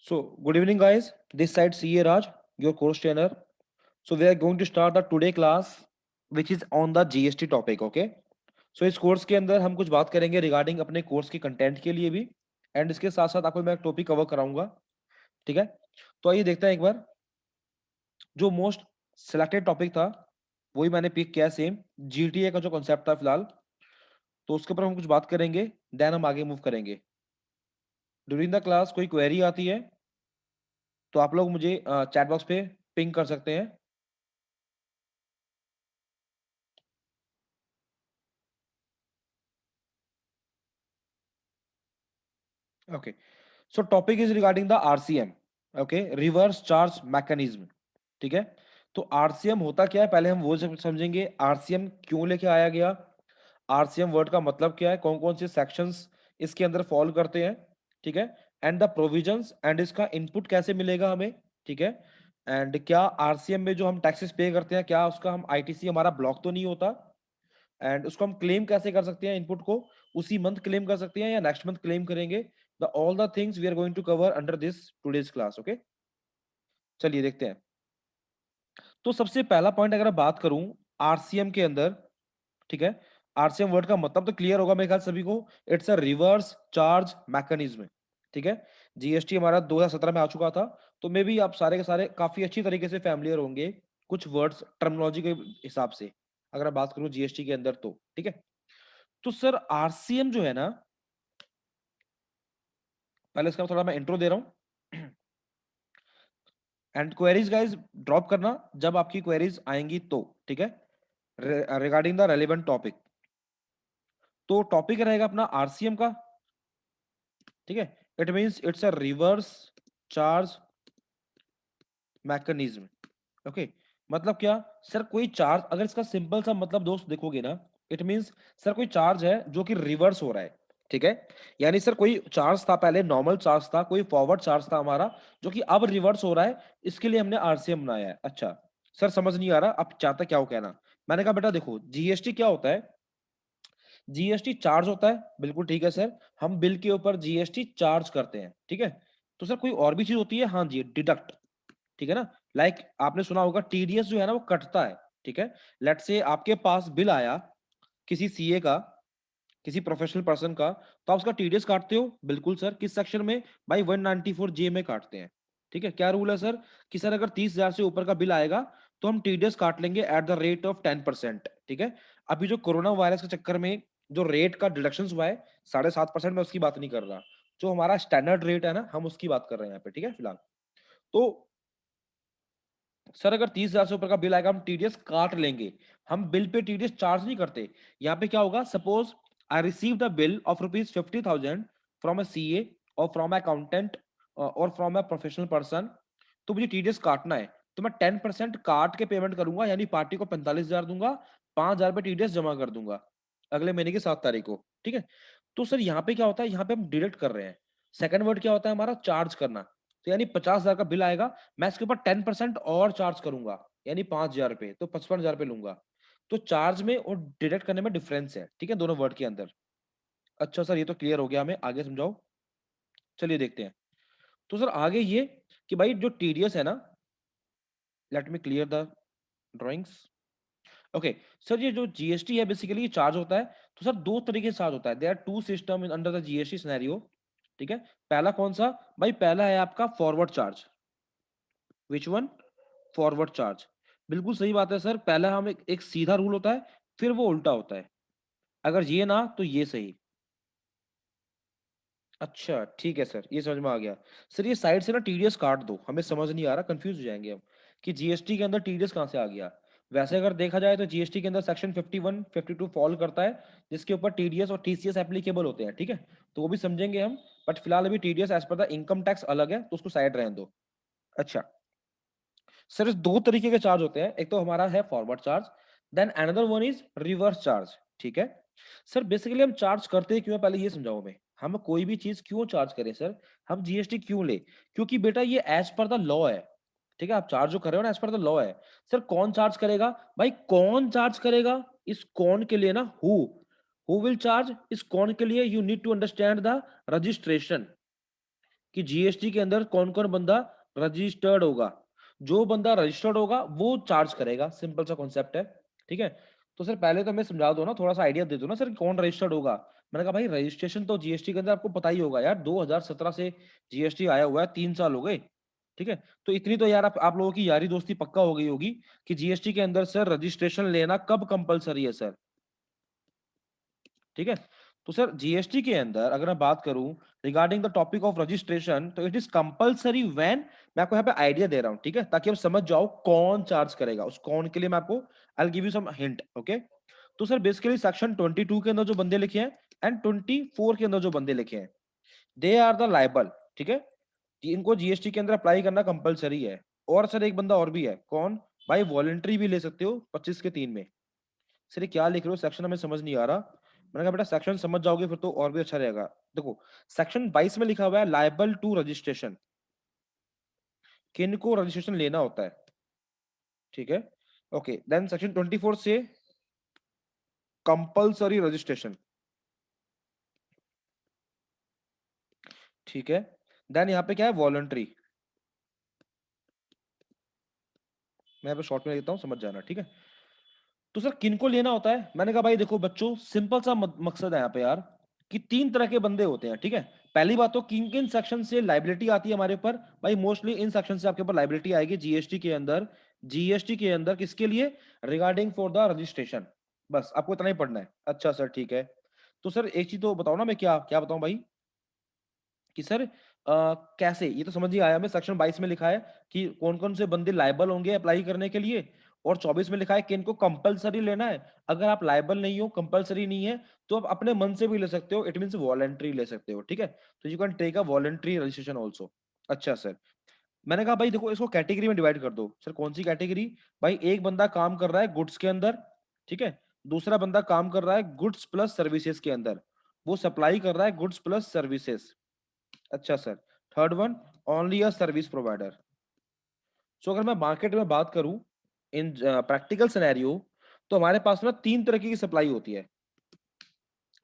So, good evening, guys. This side CA Raj, your course trainer. So, we are going to start the today class, which is on the GST topic. Okay. So, इस course के अंदर हम कुछ बात करेंगे regarding अपने course के content के लिए भी, एंड इसके साथ साथ आपको मैं एक टॉपिक कवर कराऊंगा. ठीक है. तो आइए देखते हैं एक बार. जो मोस्ट सिलेक्टेड टॉपिक था वही मैंने पिक किया. सेम GTA का जो कॉन्सेप्ट था फिलहाल, तो उसके ऊपर हम कुछ बात करेंगे, देन हम आगे मूव करेंगे. ड्यूरिंग द क्लास कोई क्वेरी आती है तो आप लोग मुझे चैट बॉक्स पे पिंग कर सकते हैं. Okay. So topic is regarding the RCM. Okay, reverse charge mechanism. ठीक है. तो आरसीएम होता क्या है, पहले हम वो समझेंगे. आरसीएम क्यों लेके आया गया, आरसीएम वर्ड का मतलब क्या है, कौन कौन से सेक्शंस इसके अंदर फॉलो करते हैं. ठीक है. एंड द प्रोविजंस, एंड इसका इनपुट कैसे मिलेगा हमें. ठीक है. एंड क्या आरसीएम में जो हम टैक्सेस पे करते हैं, क्या उसका हम आईटीसी हमारा ब्लॉक तो नहीं होता, एंड उसको हम क्लेम कैसे कर सकते हैं, इनपुट को उसी मंथ क्लेम कर सकते हैं या नेक्स्ट मंथ क्लेम करेंगे. The all the things we are going to cover under this today's class. Okay, चलिए देखते हैं. तो सबसे पहला पॉइंट अगर मैं बात करूं आरसीएम के अंदर. ठीक है. आरसीएम वर्ड का मतलब तो क्लियर होगा मेरे ख्याल सभी को. It's a reverse charge mechanism. ठीक है. जीएसटी हमारा 2017 में आ चुका था, तो मे भी आप सारे के सारे काफी अच्छी तरीके से फैमिलियर होंगे कुछ वर्ड्स टर्मिनोलॉजी के हिसाब से, अगर मैं बात करूं जीएसटी के अंदर तो. ठीक है. तो सर आरसीएम जो है ना, पहले इसका थोड़ा मैं इंट्रो दे रहा हूं. एंड क्वेरीज गाइस ड्रॉप करना जब आपकी क्वेरीज आएंगी तो. ठीक है. Regarding the relevant topic. तो टॉपिक रहेगा अपना आरसीएम का. ठीक है. It means it's a reverse charge mechanism. Okay. मतलब क्या सर, कोई चार्ज, अगर इसका सिंपल सा मतलब दोस्त देखोगे ना, इट मींस सर कोई चार्ज है जो कि रिवर्स हो रहा है. ठीक है. यानी सर कोई चार्ज था पहले, नॉर्मल चार्ज था, कोई फॉरवर्ड चार्ज था हमारा, जो कि अब रिवर्स हो रहा है. इसके लिए हमने आरसीएम बनाया है. अच्छा सर, समझ नहीं आ रहा आप चाहता क्या हो कहना. मैंने कहा बेटा देखो, जीएसटी क्या होता है. जीएसटी चार्ज होता है, बिल्कुल ठीक है सर. हम बिल के ऊपर जीएसटी चार्ज करते हैं. ठीक है. तो सर कोई और भी चीज होती है, हाँ जी, डिडक्ट. ठीक है ना. लाइक आपने सुना होगा टीडीएस जो है ना वो कटता है. ठीक है. लेट से आपके पास बिल आया किसी सीए का, किसी प्रोफेशनल पर्सन का, तो आप उसका टीडीएस काटते हो. बिल्कुल सर. किस सेक्शन में, भाई 194 जे में काटते हैं. ठीक है. क्या रूल है सर कि सर अगर 30,000 से ऊपर का बिल आएगा तो हम टीडीएस काट लेंगे एट द रेट ऑफ 10%. ठीक है. अभी जो कोरोना वायरस के चक्कर में जो रेट का डिडक्शन हुआ है 7.5%, में उसकी बात नहीं कर रहा. जो हमारा स्टैंडर्ड रेट है ना, हम उसकी बात कर रहे हैं यहाँ पे. ठीक है फिलहाल. तो सर अगर 30,000 से ऊपर का बिल आएगा हम टीडीएस काट लेंगे. हम बिल पे टीडीएस चार्ज नहीं करते. यहाँ पे क्या होगा, suppose I receive the bill of ₹50,000 from a CA और फ्रॉम अकाउंटेंट और फ्रॉम अ प्रोफेशनल पर्सन. तो मुझे टीडीएस काटना है, तो मैं 10% काट के पेमेंट करूंगा, यानी पार्टी को 45,000 दूंगा, 5,000 रुपए टीडीएस जमा कर दूंगा अगले महीने की 7 तारीख को. ठीक है. तो सर यहाँ पे क्या होता है, यहाँ पे हम डिडक्ट कर रहे हैं. सेकंड वर्ड क्या होता है हमारा, चार्ज करना. तो यानी 50,000 का बिल आएगा, मैं इसके ऊपर 10% और चार्ज करूंगा, यानी 5,000 रुपए, तो 55,000 रुपए लूंगा. तो चार्ज में और डिडक्ट करने में डिफरेंस है. ठीक है, दोनों वर्ड के अंदर. अच्छा सर, ये तो क्लियर हो गया, हमें आगे समझाओ. चलिए देखते हैं. तो सर आगे ये कि भाई जो टीडीएस है ना, let me clear the drawings. Okay. Sir ये जो जीएसटी है बेसिकली ये चार्ज होता है. तो सर दो तरीके से चार्ज होता है. There are two system in under the GST scenario. ठीक है. पहला कौन सा, भाई पहला है आपका forward charge. Which one, forward charge. बिल्कुल सही बात है सर. पहला हम एक सीधा रूल होता है, फिर वो उल्टा होता है. अगर ये ना तो ये सही. अच्छा ठीक है सर, ये समझ में आ गया. सर ये साइड से ना टीडीएस काट दो, हमें समझ नहीं आ रहा, कंफ्यूज हो जाएंगे हम कि जीएसटी के अंदर टीडीएस कहाँ से आ गया. वैसे अगर देखा जाए तो जीएसटी के अंदर सेक्शन 51 52 फॉलो करता है, जिसके ऊपर टीडीएस और टीसीएस एप्लीकेबल होते हैं. ठीक है. तो वो भी समझेंगे हम. बट फिलहाल अभी TDS as per the income tax अलग है, तो उसको साइड रहने दो. अच्छा सर, इस दो तरीके के चार्ज होते हैं. एक तो हमारा है forward charge, then another one is reverse charge. ठीक है. सर बेसिकली हम चार्ज करते हैं क्यों है, पहले ये समझाओ हमें. हम कोई भी चीज क्यों चार्ज करें सर, हम जीएसटी क्यों ले, क्योंकि बेटा ये एज पर द लॉ है. ठीक है. आप चार्ज जो कर रहे हो ना, एज पर द लॉ है. सर कौन चार्ज करेगा, भाई कौन चार्ज करेगा, इस कौन के लिए ना, हु विल चार्ज, इस कौन के लिए you need to understand the registration, कि जीएसटी के अंदर कौन कौन बंदा रजिस्टर्ड होगा। जो बंदा रजिस्टर्ड होगा वो चार्ज करेगा, सिंपल सा कॉन्सेप्ट है। ठीक है, तो सर पहले तो मैं समझा दो ना, थोड़ा सा आइडिया दे दो ना सर, कौन रजिस्टर्ड होगा। मैंने कहा भाई रजिस्ट्रेशन तो जीएसटी के अंदर आपको पता ही होगा यार, 2017 से जीएसटी आया हुआ है, 3 साल हो गए। ठीक है, तो इतनी तो यार आप लोगों की यारी दोस्ती पक्का हो गई होगी कि जीएसटी के अंदर सर रजिस्ट्रेशन लेना कब कंपलसरी है सर। ठीक है, तो सर जीएसटी के अंदर अगर मैं बात करूं regarding the topic of registration, तो इट इज कंपलसरी व्हेन, मैं आपको यहाँ पे आइडिया दे रहा हूं, ठीक है, ताकि आप समझ जाओ कौन चार्ज करेगा। उस कौन के लिए मैं आपको I give you some hint. Okay, तो सर बेसिकली सेक्शन 22 के अंदर जो बंदे लिखे हैं एंड 24 के अंदर जो बंदे लिखे हैं, दे आर द लायबल। ठीक है, कि इनको जीएसटी के अंदर अप्लाई करना कंपलसरी है। और सर एक बंदा और भी है, कौन भाई, वॉलंटरी भी ले सकते हो 25 के 3 में। सर ये क्या लिख रहे हो, सेक्शन हमें समझ नहीं आ रहा। मैंने कहा बेटा सेक्शन समझ जाओगे फिर तो और भी अच्छा रहेगा। देखो सेक्शन 22 में लिखा हुआ है लायबल टू रजिस्ट्रेशन, किन को रजिस्ट्रेशन लेना होता है। ठीक है, ओके, देन सेक्शन 24 से कंपलसरी रजिस्ट्रेशन। ठीक है, देन यहाँ पे क्या है, वॉलंटरी। मैं यहाँ पे शॉर्ट में लिखता हूँ, समझ जाना। ठीक है, तो सर किनको लेना होता है, मैंने कहा भाई देखो बच्चों, सिंपल सा मकसद है यहाँ पे यार, कि 3 तरह के बंदे होते हैं। ठीक है, पहली बात तो किन किन सेक्शन से लाइबिलिटी आती है हमारे ऊपर, भाई मोस्टली इन सेक्शन से आपके ऊपर लाइबिलिटी आएगी जीएसटी के अंदर। जीएसटी के अंदर किसके लिए, रिगार्डिंग फॉर द रजिस्ट्रेशन। बस आपको इतना ही पढ़ना है। अच्छा सर ठीक है, तो सर एक चीज तो बताओ ना, मैं क्या क्या बताऊं भाई, कि सर कैसे, ये तो समझ ही आया हमें, सेक्शन 22 में लिखा है कि कौन कौन से बंदे लायबल होंगे अप्लाई करने के लिए, और 24 में लिखा है कि इनको कंपलसरी लेना है। अगर आप लायबल नहीं हो, कंपलसरी नहीं है, तो आप अपने मन से भी ले सकते हो, इट मींस वॉलंटरी ले सकते हो। ठीक है, तो you can take a voluntary registration also. अच्छा सर, मैंने कहा भाई देखो इसको कैटेगरी में डिवाइड कर दो। सर कौन सी कैटेगरी, भाई एक बंदा काम कर रहा है गुड्स के अंदर, ठीक है, दूसरा बंदा काम कर रहा है गुड्स प्लस सर्विसेज के अंदर, वो सप्लाई कर रहा है गुड्स प्लस सर्विसेज। अच्छा sir, third one, only a service provider. So अगर मैं मार्केट में बात करूं इन प्रैक्टिकल सिनेरियो, तो हमारे पास ना 3 तरह की सप्लाई होती है।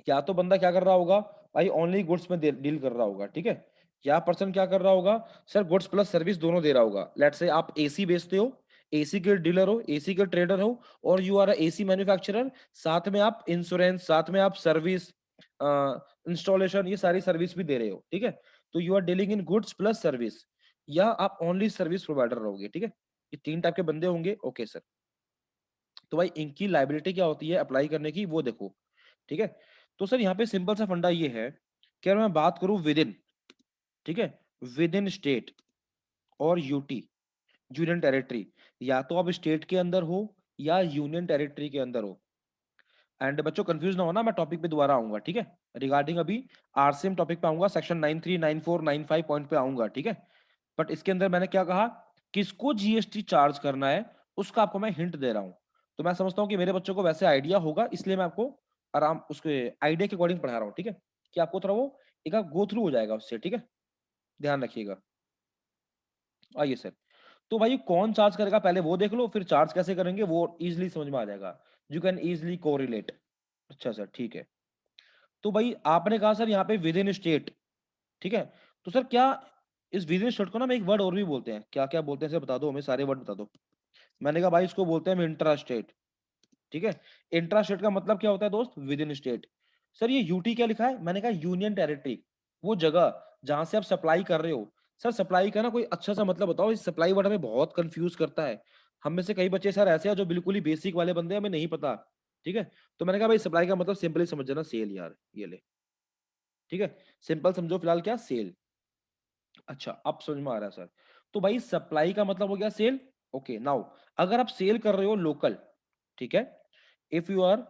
या तो बंदा क्या कर रहा होगा भाई, ओनली गुड्स में डील कर रहा होगा। ठीक है, या पर्सन क्या कर रहा होगा, सर गुड्स प्लस सर्विस दोनों दे रहा होगा। लेट्स से आप एसी बेचते हो, एसी के डीलर हो, एसी के ट्रेडर हो, और यू आर एसी मैन्युफैक्चरर, साथ में आप इंश्योरेंस, साथ में आप सर्विस, इंस्टॉलेशन, ये सारी सर्विस भी दे रहे हो। ठीक है, तो you are dealing in goods plus service, या आप ओनली सर्विस प्रोवाइडर रहोगे। ठीक है, ये 3 टाइप के बंदे होंगे। ओके सर, तो भाई इनकी लाइबिलिटी क्या होती है अप्लाई करने की, वो देखो। ठीक है, तो सर यहाँ पे सिंपल सा फंडा ये है कि अगर मैं बात करूं विद इन, ठीक है, विद इन स्टेट और यूटी, यूनियन टेरिटरी, या तो आप स्टेट के अंदर हो या यूनियन टेरिटरी के अंदर हो। एंड बच्चों कंफ्यूज ना होना, मैं टॉपिक पे दोबारा आऊंगा। ठीक है, रिगार्डिंग अभी आरसीएम टॉपिक पे आऊंगा, सेक्शन 93, 94, 95 पॉइंट पे आऊंगा। ठीक है, बट इसके अंदर मैंने क्या कहा, किसको जीएसटी चार्ज करना है, उसका आपको मैं हिंट दे रहा हूं। तो मैं समझता हूँ कि मेरे बच्चों को वैसे आइडिया होगा, इसलिए मैं आपको आराम उसके आइडिया के अकॉर्डिंग पढ़ा रहा हूँ। ठीक है, कि आपको थोड़ा वो एक गो थ्रू हो जाएगा उससे। ठीक है, ध्यान रखिएगा। आइए सर, तो भाई कौन चार्ज करेगा पहले वो देख लो, फिर चार्ज कैसे करेंगे वो इजिली समझ में आ जाएगा। You can easily correlate. अच्छा सर ठीक है, तो भाई आपने कहा सर यहाँ पे विद इन स्टेट। ठीक है, तो सर क्या इस विद इन स्टेट को ना हम एक वर्ड और भी बोलते हैं, क्या क्या बोलते हैं सर बता दो, हमें सारे वर्ड बता दो। मैंने कहा भाई इसको बोलते हैं इंट्रा स्टेट। ठीक है, इंट्रा स्टेट का मतलब क्या होता है दोस्त, विद इन स्टेट। सर ये यूटी क्या लिखा है, मैंने कहा यूनियन टेरिटरी, वो जगह जहां से आप सप्लाई कर रहे हो। सर सप्लाई का ना कोई अच्छा सा मतलब बताओ, इस सप्लाई वर्ड हमें बहुत कंफ्यूज करता है। हम में से कई बच्चे सर ऐसे हैं जो बिल्कुल ही बेसिक वाले बंदे हैं, हमें नहीं पता। ठीक है, तो मैंने कहा भाई सप्लाई का मतलब सिंपली समझ जाना, सेल यार, ये ले। ठीक है, सिंपल समझो फिलहाल क्या, सेल। अच्छा अब समझ में आ रहा है सर, तो भाई सप्लाई का मतलब हो गया सेल। ओके नाउ, अगर आप सेल कर रहे हो लोकल, ठीक है, इफ यू आर,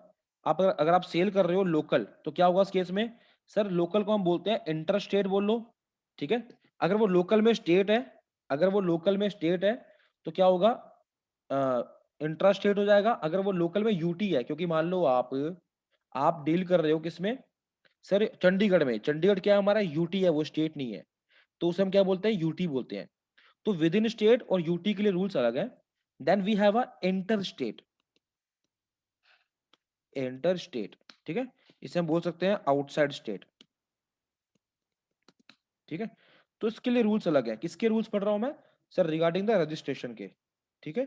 आप अगर आप सेल कर रहे हो लोकल, तो क्या होगा इस केस में, सर लोकल को हम बोलते हैं इंटर स्टेट बोल लो। ठीक है, अगर वो लोकल में स्टेट है, अगर वो लोकल में स्टेट है, तो क्या होगा, इंट्रा स्टेट हो जाएगा। अगर वो लोकल में यूटी है, क्योंकि मान लो आप डील कर रहे हो किसमें, सर चंडीगढ़ में, चंडीगढ़ क्या है हमारा, यूटी है, वो स्टेट नहीं है, तो उसे हम क्या बोलते हैं, यूटी बोलते हैं। तो विद इन स्टेट और यूटी के लिए रूल्स अलग है। Then we have a inter state, inter state. ठीक है, इसे हम बोल सकते हैं आउटसाइड स्टेट। ठीक है, तो इसके लिए रूल्स अलग है। किसके रूल्स पढ़ रहा हूं मैं सर? रिगार्डिंग द रजिस्ट्रेशन के। ठीक है,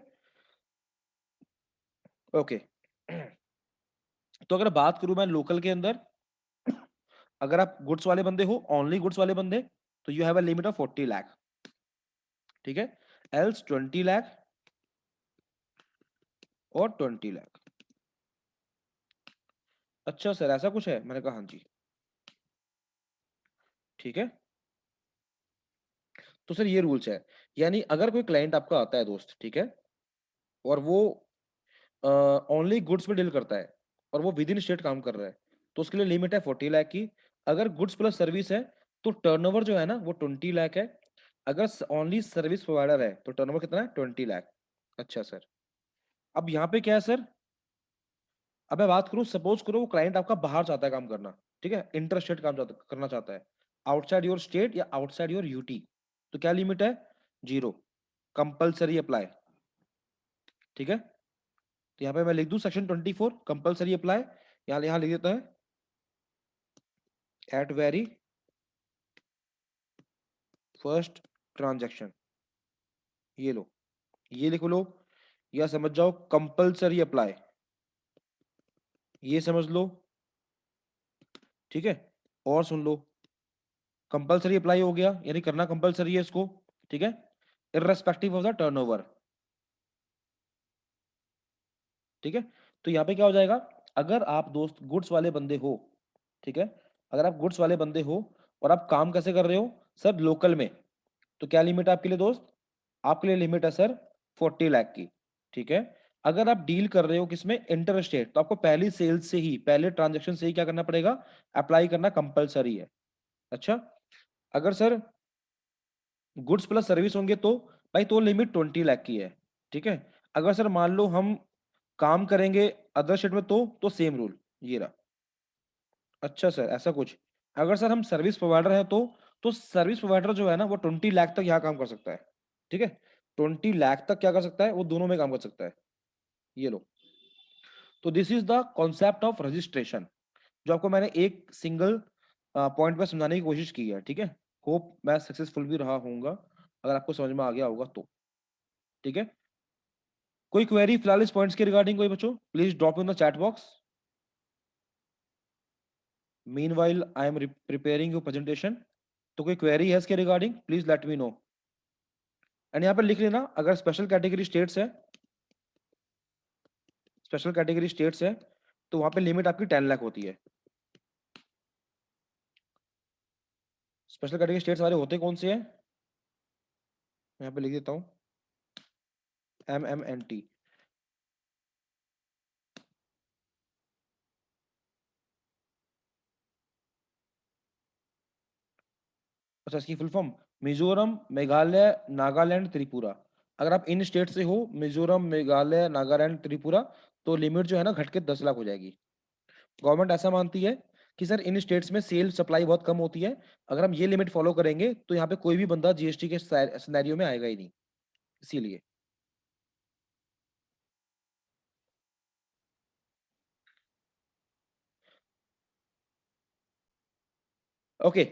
ओके। तो अगर बात करूं मैं लोकल के अंदर, अगर आप गुड्स वाले बंदे हो, ओनली गुड्स वाले बंदे, तो you have a limit of 40 lakh. ठीक है, एल्स 20 लाख और 20 लाख। अच्छा सर ऐसा कुछ है? मैंने कहा हाँ जी। ठीक है, तो सर ये रूल्स है। यानी अगर कोई क्लाइंट आपका आता है दोस्त, ठीक है, और वो ओनली गुड्स में डील करता है और वो विद इन स्टेट काम कर रहा है, तो उसके लिए लिमिट है 40 लाख की। अगर गुड्स प्लस सर्विस है तो टर्नओवर जो है ना वो 20 लाख है। अगर ओनली सर्विस प्रोवाइडर है तो टर्नओवर कितना है? 20 लाख। अच्छा सर, अब यहाँ पे क्या है सर? अब मैं बात करूँ, सपोज करो वो क्लाइंट आपका बाहर चाहता है काम करना, ठीक है, इंटर स्टेट काम करना चाहता है, आउटसाइड योर स्टेट या आउटसाइड योर यूटी, तो क्या लिमिट है? 0, कंपल्सरी अप्लाई। ठीक है, तो यहाँ पे मैं लिख दूं सेक्शन 24 कंपल्सरी अप्लाई। यहाँ लिख देता है एट वेरी फर्स्ट ट्रांजैक्शन। ये लो, ये लिख लो, या समझ जाओ कंपल्सरी अप्लाई, ये समझ लो। ठीक है, और सुन लो, कंपल्सरी अप्लाई हो गया यानी करना कंपल्सरी है इसको। ठीक है, इररेस्पेक्टिव ऑफ द टर्नओवर। ठीक है, तो यहाँ पे क्या हो जाएगा? अगर आप दोस्त गुड्स वाले बंदे हो, ठीक है, अगर आप गुड्स वाले बंदे हो और आप काम कैसे कर रहे हो सर? लोकल में, तो क्या लिमिट है आपके लिए दोस्त? आपके लिए लिमिट है सर 40 लाख की। ठीक है, अगर आप डील कर रहे हो किसमें? इंटर स्टेट, तो आपको पहली सेल्स से ही, पहले ट्रांजेक्शन से ही क्या करना पड़ेगा? अप्लाई करना कंपलसरी है। अच्छा, अगर सर गुड्स प्लस सर्विस होंगे तो भाई तो लिमिट 20 लाख की है। ठीक है, अगर सर मान लो हम काम करेंगे अदर स्टेट में तो सेम रूल ये रहा। अच्छा सर ऐसा कुछ, अगर सर हम सर्विस प्रोवाइडर हैं तो सर्विस प्रोवाइडर जो है ना वो 20 लाख तक यहाँ काम कर सकता है। ठीक है, 20 लाख तक क्या कर सकता है? वो दोनों में काम कर सकता है। ये लो, तो this is the concept of registration, जो आपको मैंने एक सिंगल पॉइंट पे समझाने की कोशिश की है। ठीक है, होप मैं सक्सेसफुल भी रहा होऊंगा, अगर आपको समझ में आ गया होगा तो। ठीक है, कोई क्वेरी फिलहाल इस पॉइंट्स के रिगार्डिंग? कोई बच्चों please drop in the chat box. Meanwhile I am preparing your presentation, तो कोई क्वेरी है इसके regarding? Please let me no. And यहाँ पे लिख लेना, अगर स्पेशल कैटेगरी स्टेट्स है, स्पेशल कैटेगरी स्टेट्स है, तो वहां पे लिमिट आपकी 10 लाख होती है। स्पेशल कैटेगरी स्टेट्स वाले होते कौन से हैं? यहाँ पे लिख देता हूँ, MMNT। अच्छा, इसकी फुल फॉर्म मिजोरम, मेघालय, नागालैंड, त्रिपुरा। अगर आप इन स्टेट से हो, मिजोरम, मेघालय, नागालैंड, त्रिपुरा, तो लिमिट जो है ना घट के 10 लाख हो जाएगी। गवर्नमेंट ऐसा मानती है कि सर इन स्टेट्स में सेल सप्लाई बहुत कम होती है, अगर हम ये लिमिट फॉलो करेंगे तो यहाँ पे कोई भी बंदा जीएसटी के सिनेरियो में आएगा ही नहीं, इसीलिए। ओके,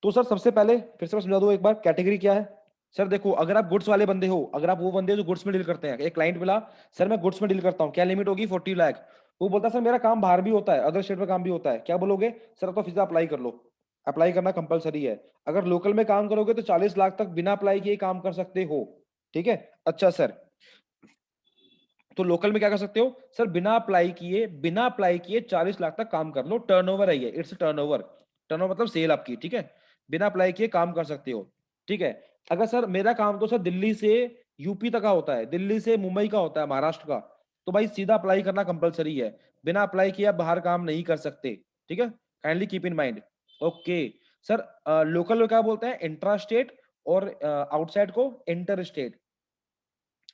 तो सर सबसे पहले फिर से मैं समझा दूं एक बार कैटेगरी क्या है। सर देखो, अगर आप गुड्स वाले बंदे हो, अगर आप वो बंदे हो जो गुड्स में डील करते हैं, एक क्लाइंट मिला, सर मैं गुड्स में डील करता हूँ, क्या लिमिट होगी? 40 लाख। वो बोलता है सर मेरा काम बाहर भी होता है, अदर स्टेट में काम भी होता है, क्या बोलोगे? सर तो फिर अप्लाई कर लो, अप्लाई करना कंपलसरी है। अगर लोकल में काम करोगे तो 40 लाख तक बिना अप्लाई किए काम कर सकते हो। ठीक है, अच्छा सर, तो लोकल में क्या कर सकते हो सर? बिना अप्लाई किए 40 लाख तक काम कर लो, टर्नओवर है ये, इट्स टर्नओवर। टर्नओवर मतलब सेल आपकी। ठीक है, बिना अप्लाई किए काम कर सकते हो। ठीक है, अगर सर मेरा काम तो सर दिल्ली से यूपी तक का होता है, दिल्ली से मुंबई का होता है, महाराष्ट्र का, तो भाई सीधा अप्लाई करना कंपलसरी है, बिना अप्लाई किए आप बाहर काम नहीं कर सकते। ठीक है, kindly keep in mind. Okay sir, local में क्या बोलते हैं? इंट्रा स्टेट, और आउटसाइड को इंटर स्टेट।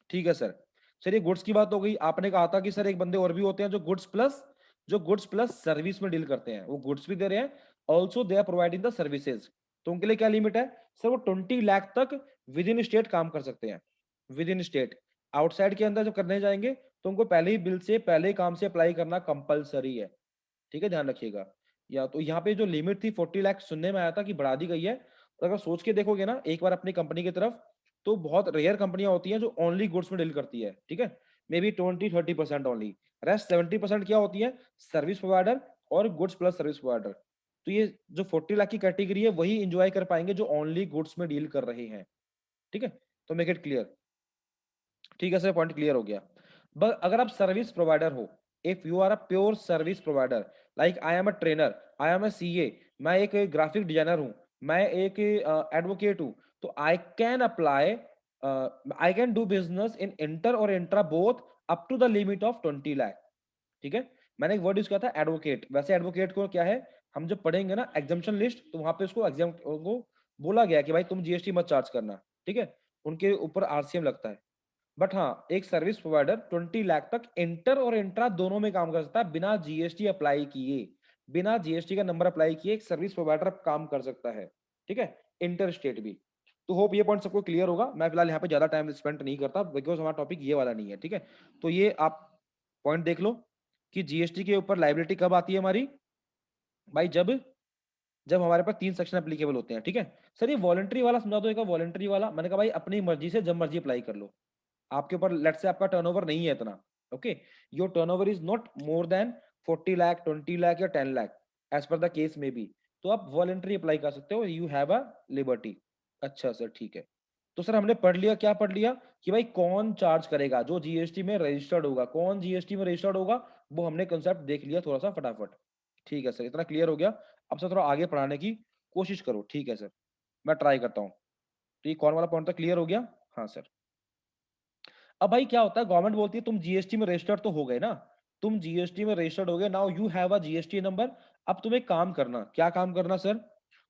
ठीक है सर। सर ये गुड्स की बात हो गई, आपने कहा था कि सर एक बंदे और भी होते हैं जो गुड्स प्लस सर्विस में डील करते हैं, वो गुड्स भी दे रहे हैं, also they are providing the services, तो उनके लिए क्या लिमिट है सर? वो 20 लाख तक विद इन स्टेट काम कर सकते हैं, विद इन स्टेट। आउटसाइड के अंदर जब करने जाएंगे तो उनको पहले ही बिल से, पहले ही काम से अप्लाई करना कंपलसरी है। ठीक है, ध्यान रखिएगा। या तो यहाँ पे जो लिमिट थी 40 लाख सुनने में आया था कि बढ़ा दी गई है, तो अगर सोच के देखोगे ना एक बार अपनी कंपनी की तरफ, तो बहुत रेयर कंपनियां होती हैं जो ओनली गुड्स में डील करती है, ठीक है, मे बी 20-30% ओनली, रेस्ट 70% क्या होती है, सर्विस प्रोवाइडर और गुड्स प्लस सर्विस प्रोवाइडर। तो ये जो 40 लाख की कैटेगरी है वही इंजॉय कर पाएंगे जो ओनली गुड्स में डील कर रहे हैं, ठीक है। तो मेक इट क्लियर, ठीक है सर, पॉइंट क्लियर हो गया। बट अगर आप सर्विस प्रोवाइडर हो, if you are a pure service provider, like I am a trainer, I am a CA, मैं एक ग्राफिक डिजाइनर हूँ, मैं एक एडवोकेट हूँ, तो I can apply, I can do business in inter और intra both up to the limit of 20 lakh, ठीक है। मैंने एक वर्ड यूज किया था एडवोकेट, वैसे एडवोकेट को क्या है, हम जब पढ़ेंगे ना एग्जामिशन लिस्ट, तो वहां पे उसको एग्जाम को बोला गया कि भाई तुम जीएसटी मत चार्ज करना, ठीक है, उनके ऊपर आरसीएम लगता है। बट हाँ, एक सर्विस प्रोवाइडर 20 लाख तक इंटर और इंट्रा दोनों में काम कर सकता है बिना जीएसटी अप्लाई किए, बिना जीएसटी का नंबर अप्लाई किए एक सर्विस प्रोवाइडर काम कर सकता है, ठीक है, इंटर स्टेट भी। तो होप ये पॉइंट सबको क्लियर होगा। मैं फिलहाल यहाँ पे ज्यादा टाइम स्पेंड नहीं करता बिकॉज हमारा टॉपिक ये वाला नहीं है, ठीक है। तो ये आप पॉइंट देख लो कि जीएसटी के ऊपर लाइबिलिटी कब आती है हमारी, भाई जब जब हमारे पास 3 सेक्शन एप्लीकेबल होते हैं, ठीक है। सर ये वॉलंटरी वाला समझा दो, एक वॉलंटरी वाला, मैंने कहा भाई अपनी मर्जी से जब मर्जी अप्लाई कर लो, आपके ऊपर लेट से आपका टर्नओवर नहीं है इतना, okay, your turnover is not more than 40 lakh, 20 lakh या 10 lakh, as per the case may be, तो आप वॉलंटरी अप्लाई कर सकते हो, यू हैव अ लिबर्टी। अच्छा सर, ठीक है। तो सर हमने पढ़ लिया, क्या पढ़ लिया, कि भाई कौन चार्ज करेगा, जो जीएसटी में रजिस्टर्ड होगा, कौन जीएसटी में रजिस्टर्ड होगा, वो हमने कंसेप्ट देख लिया थोड़ा सा फटाफट। ठीक है सर, इतना क्लियर हो गया। अब सर थोड़ा आगे पढ़ाने की कोशिश करो, ठीक है सर, मैं ट्राई करता हूँ। तो ये कौन वाला पॉइंट तक क्लियर हो गया, हाँ सर। अब भाई क्या होता है, गवर्नमेंट बोलती है तुम जीएसटी में रजिस्टर्ड तो हो गए ना, तुम जीएसटी में रजिस्टर्ड हो गए, now you have a GST number. अब तुम्हें काम करना, क्या काम करना सर,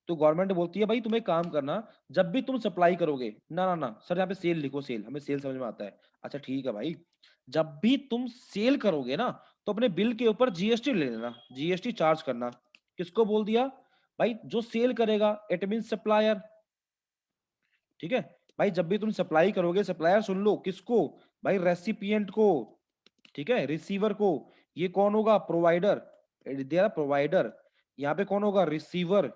तो गवर्नमेंट बोलती है भाई तुम्हें काम करना, जब भी तुम सप्लाई करोगे, ना ना ना सर यहाँ पे सेल लिखो, सेल, हमें सेल समझ में आता है। अच्छा ठीक है भाई, जब भी तुम सेल करोगे ना, तो अपने बिल के ऊपर जीएसटी ले लेना, जीएसटी चार्ज करना। किसको बोल दिया, भाई जो सेल करेगा, इट मीन सप्लायर, ठीक है। भाई जब भी तुम सप्लाई करोगे, सप्लायर सुन लो किसको, भाई रेसिपिएंट को, ठीक है, रिसीवर को। ये कौन होगा, प्रोवाइडर, दे प्रोवाइडर, यहाँ पे कौन होगा, रिसीवर,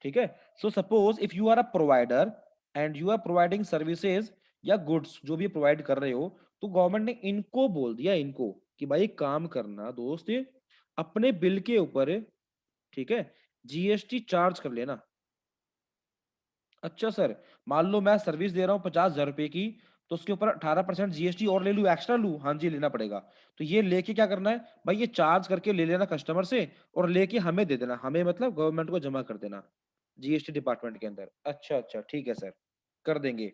ठीक है। So suppose if you are a provider and you are providing services या गुड्स, जो भी प्रोवाइड कर रहे हो, तो गवर्नमेंट ने इनको बोल दिया, इनको, कि भाई काम करना दोस्त, अपने बिल के ऊपर, ठीक है, जीएसटी चार्ज कर लेना। अच्छा सर, मान लो मैं सर्विस दे रहा हूँ 50,000 रुपए की, तो उसके ऊपर 18% जीएसटी और ले लूँ, एक्स्ट्रा लूँ, हाँ जी लेना पड़ेगा। तो ये लेके क्या करना है भाई, ये चार्ज करके ले लेना कस्टमर से, और लेके हमें दे देना, हमें मतलब गवर्नमेंट को जमा कर देना जीएसटी डिपार्टमेंट के अंदर। अच्छा अच्छा ठीक है सर, कर देंगे।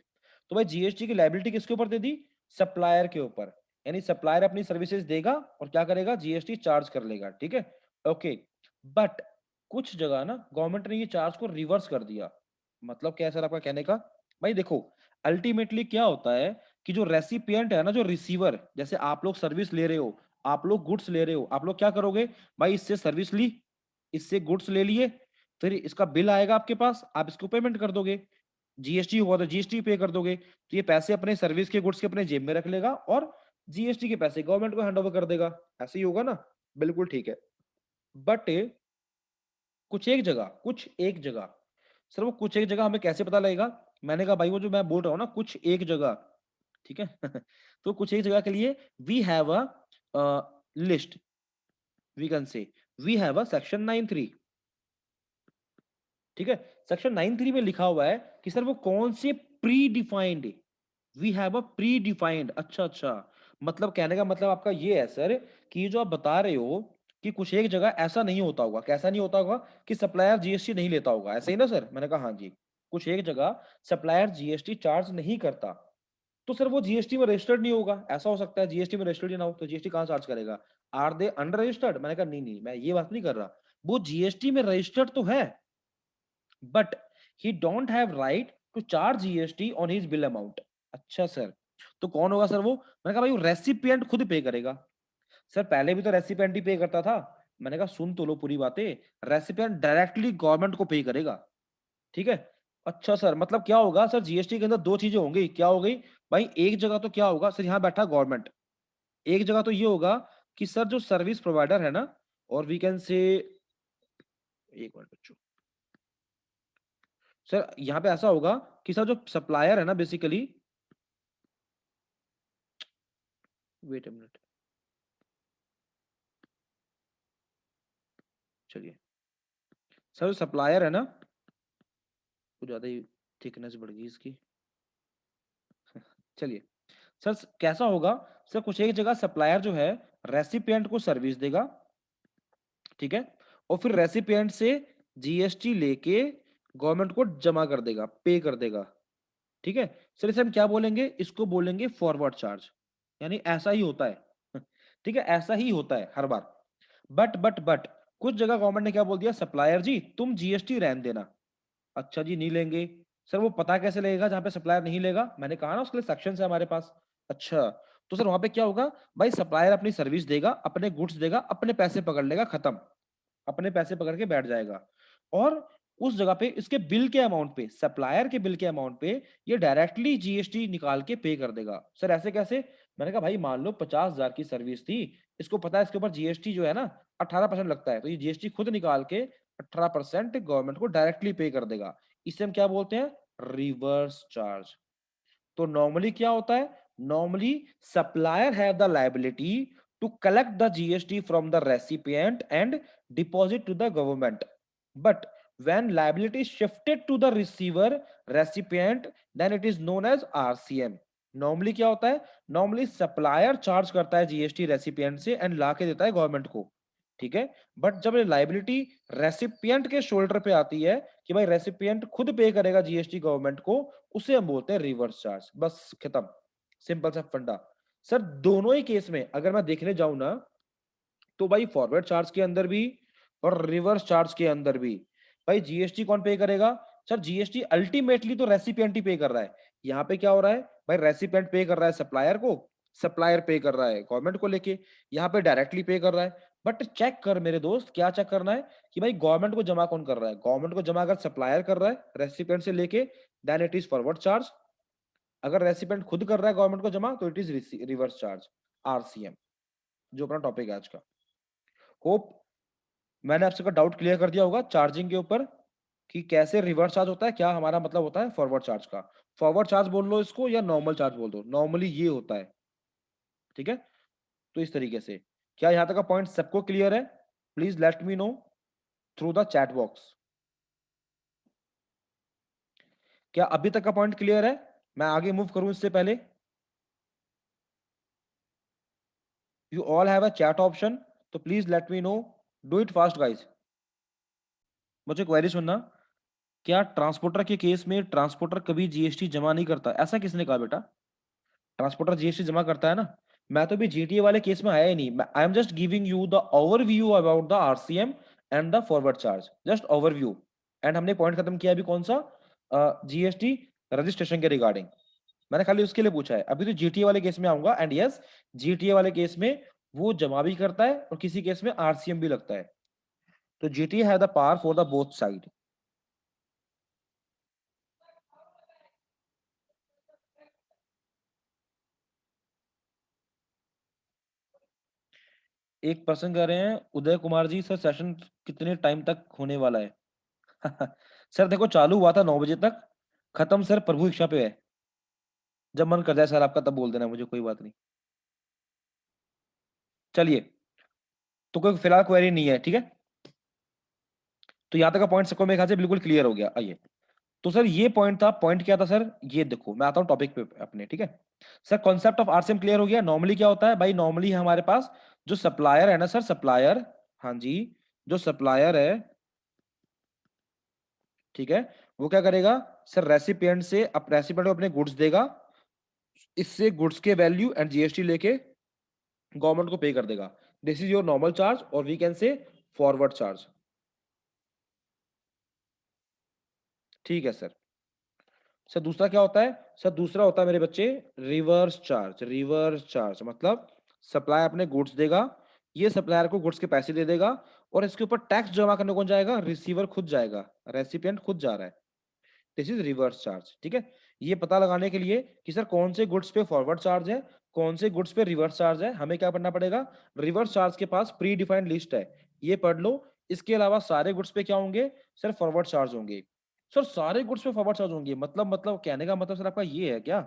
तो भाई जीएसटी की लाइबिलिटी किसके ऊपर दे दी, सप्लायर के ऊपर, यानी सप्लायर अपनी सर्विसेज देगा और क्या करेगा, जीएसटी चार्ज कर लेगा, ठीक है, ओके। बट कुछ जगह ना गवर्नमेंट ने ये चार्ज को रिवर्स कर दिया। मतलब क्या है सर आपका कहने का, भाई देखो, अल्टीमेटली क्या होता है कि जो रेसिपिएंट है ना, जो रिसीवर, जैसे आप लोग सर्विस ले रहे हो, आप लोग गुड्स ले रहे हो, आप लोग क्या करोगे, भाई इससे सर्विस ली, इससे गुड्स ले लिए, फिर इसका बिल आएगा आपके पास, आप इसको पेमेंट कर दोगे, जीएसटी हुआ तो जीएसटी पे कर दोगे, तो ये पैसे अपने सर्विस के गुड्स के अपने जेब में रख लेगा और जीएसटी के पैसे गवर्नमेंट को हैंड ओवर कर देगा। ऐसे ही होगा ना, बिल्कुल ठीक है। बट कुछ एक जगह सर, वो कुछ एक जगह हमें कैसे पता लगेगा, मैंने कहा भाई वो जो मैं बोल रहा हूँ ना, कुछ एक जगह, ठीक है। तो कुछ एक जगह के लिए we have a list, we can say we have a section 9(3), ठीक है। सेक्शन 9(3) में लिखा हुआ है कि सर वो कौन से predefined, we have a predefined, अच्छा अच्छा, मतलब कहने का मतलब आपका ये है सर, कि ये जो आप बता रहे हो कि कुछ एक जगह ऐसा नहीं होता होगा, कैसा नहीं होता होगा, कि सप्लायर जीएसटी नहीं लेता होगा, ऐसे ही ना सर, मैंने कहा हाँ जी, कुछ एक जगह सप्लायर जीएसटी चार्ज नहीं करता, तो सर वो जीएसटी में रजिस्टर्ड नहीं होगा, ऐसा हो सकता है जीएसटी में रजिस्टर्ड ही ना हो, तो जीएसटी कहां चार्ज करेगा, आर दे अंडर रजिस्टर्ड, मैंने कहा नहीं नहीं, मैं ये बात नहीं कर रहा, वो जीएसटी में रजिस्टर्ड तो है, but he don't have right to charge GST on his bill amount. अच्छा सर, तो कौन होगा सर वो, मैंने कहा भाई वो रेसिपिएंट खुद पे करेगा। सर पहले भी तो रेसिपिएंट ही पे करता था, मैंने कहा सुन तो लो पूरी बातें, रेसिपिएंट डायरेक्टली गवर्नमेंट को पे करेगा, ठीक है। अच्छा सर, मतलब क्या होगा सर, जीएसटी के अंदर दो चीजें होंगी, क्या हो गई भाई, एक जगह तो क्या होगा सर, यहाँ बैठा गवर्नमेंट, एक जगह तो ये होगा कि सर जो सर्विस प्रोवाइडर है ना, और वी कैन से, एक मिनट बच्चों, सर यहाँ पे ऐसा होगा कि सर जो सप्लायर है ना बेसिकली, वेट अ मिनट, चलिए, सर जो सप्लायर है ना, कुछ ज्यादा ही थिकनेस बढ़ गई इसकी, चलिए। सर कैसा होगा, सर कुछ एक जगह सप्लायर जो है रेसिपिएंट को सर्विस देगा, ठीक है, और फिर रेसिपिएंट से जीएसटी लेके गवर्नमेंट को जमा कर देगा, पे कर देगा, ठीक है। सर इसे हम क्या बोलेंगे, इसको बोलेंगे फॉरवर्ड चार्ज, यानी ऐसा ही होता है ठीक है, ऐसा ही होता है हर बार। बट कुछ जगह गवर्नमेंट ने क्या बोल दिया, सप्लायर जी तुम जीएसटी रहने देना। अच्छा जी, नहीं लेंगे। सर वो पता कैसे लगेगा जहां पे सप्लायर नहीं लेगा, मैंने कहा ना उसके लिए सेक्शन है हमारे पास। अच्छा, तो सर वहां पे क्या होगा, भाई सप्लायर अपनी सर्विस देगा, अपने गुड्स देगा, अपने पैसे पकड़ लेगा, खत्म, अपने पैसे पकड़ के बैठ जाएगा। और उस जगह पे इसके बिल के अमाउंट पे, सप्लायर के बिल के अमाउंट पे ये डायरेक्टली जीएसटी निकाल के पे कर देगा। सर ऐसे कैसे, मैंने कहा भाई मान लो 50,000 की सर्विस थी, इसको पता है इसके ऊपर जीएसटी जो है ना 18% लगता है, तो ये जीएसटी खुद निकाल के 18% गवर्नमेंट को डायरेक्टली पे कर देगा। इसे हम क्या बोलते हैं, रिवर्स चार्ज। तो नॉर्मली क्या होता है, normally supplier have the liability to collect the GST from the recipient and deposit to the government, but when liability is shifted to the receiver recipient then it is known as RCM। Normally क्या होता है, normally supplier charge करता है GST recipient से and ला के देता है government को, ठीक है। बट जब लाइबिलिटी रेसिपिएंट के शोल्डर पे आती है कि भाई रेसिपिएंट खुद पे करेगा जीएसटी गवर्नमेंट को, उसे हम बोलते हैं रिवर्स चार्ज। बस खत्म, सिंपल सा फंडा। सर दोनों ही केस में अगर मैं देखने जाऊं ना, तो भाई फॉरवर्ड चार्ज के अंदर भी और रिवर्स चार्ज के अंदर भी भाई जीएसटी कौन पे करेगा। सर जीएसटी अल्टीमेटली तो रेसिपिएंट ही पे कर रहा है। यहाँ पे क्या हो रहा है, भाई रेसिपिएंट पे कर रहा है सप्लायर को, सप्लायर पे कर रहा है गवर्नमेंट को लेके, यहाँ पे डायरेक्टली पे कर रहा है। बट चेक कर मेरे दोस्त, क्या चेक करना है कि भाई गवर्नमेंट को जमा कौन कर रहा है, गवर्नमेंट को जमा अगर सप्लायर कर रहा है रेसिपिएंट से लेके, then it is forward charge. अगर रेसिपिएंट खुद कर रहा है गवर्नमेंट को जमा, तो it is reverse charge, RCM, जो अपना टॉपिक है आज का। होप मैंने आपसे का डाउट क्लियर कर दिया होगा चार्जिंग के ऊपर, कि कैसे रिवर्स चार्ज होता है, क्या हमारा मतलब होता है फॉरवर्ड चार्ज का। फॉरवर्ड चार्ज बोल लो इसको या नॉर्मल चार्ज बोल दो, नॉर्मली ये होता है, ठीक है। तो इस तरीके से, क्या यहां तक का पॉइंट सबको क्लियर है, please let me know through the chat box. क्या अभी तक का पॉइंट क्लियर है, मैं आगे मूव करूं इससे पहले। You all have a chat option, तो please let me know, do it fast guys. मुझे क्वेरी सुनना, क्या ट्रांसपोर्टर के केस में ट्रांसपोर्टर कभी जीएसटी जमा नहीं करता, ऐसा किसने कहा बेटा। ट्रांसपोर्टर जीएसटी जमा करता है ना। मैं तो भी जीटीए वाले केस में आया ही नहीं, I am just giving you the overview about the RCM and the forward charge, just overview. And हमने पॉइंट खत्म किया अभी कौन सा, जीएसटी रजिस्ट्रेशन के रिगार्डिंग, मैंने खाली उसके लिए पूछा है। अभी तो जीटीए वाले केस में आऊंगा, एंड यस जीटीए वाले केस में वो जमा भी करता है और किसी केस में आरसीएम भी लगता है। तो GTA have the power for the both side. एक पर्सन कह रहे हैं उदय कुमार जी, सर सेशन कितने टाइम तक होने वाला है सर देखो चालू हुआ था 9 बजे तक, खत्म सर प्रभु इच्छा पे है, जब मन कर जाए सर आपका तब बोल देना मुझे, कोई बात नहीं। चलिए, तो कोई फिलहाल क्वेरी नहीं है, ठीक है। तो यहाँ तक का पॉइंट सबको मेरे ख्याल से बिल्कुल क्लियर हो गया। आइए, तो सर ये पॉइंट था, पॉइंट क्या था सर, ये देखो मैं आता हूँ टॉपिक पे अपने, ठीक है। Sir concept of RCM clear हो गया। नॉर्मली क्या होता है भाई, नॉर्मली हमारे पास जो सप्लायर है ना सर, सप्लायर, हाँ जी, जो सप्लायर है, ठीक है, वो क्या करेगा सर, रेसिपिएंट से रेसिपिएंट को अपने गुड्स देगा, इससे गुड्स के वैल्यू एंड जीएसटी लेके गवर्नमेंट को पे कर देगा। This is your normal charge, और we can say forward charge, ठीक है सर। सर दूसरा क्या होता है, सर दूसरा होता है मेरे बच्चे रिवर्स चार्ज। रिवर्स चार्ज मतलब सप्लायर अपने गुड्स देगा, ये सप्लायर को गुड्स के पैसे दे देगा, और इसके ऊपर टैक्स जमा करने कौन जाएगा, रिसीवर खुद जाएगा, रेसिपिएंट खुद जा रहा है। दिस इज रिवर्स चार्ज, ठीक है। ये पता लगाने के लिए कि सर कौन से गुड्स पे फॉरवर्ड चार्ज है, कौन से गुड्स पे रिवर्स चार्ज है, हमें क्या पढ़ना पड़ेगा, रिवर्स चार्ज के पास प्री डिफाइंड लिस्ट है, ये पढ़ लो। इसके अलावा सारे गुड्स पे क्या होंगे सर, फॉरवर्ड चार्ज होंगे। सर सारे गुड्स पे फॉरवर्ड चार्ज होंगे, मतलब कहने का मतलब सर आपका ये है क्या?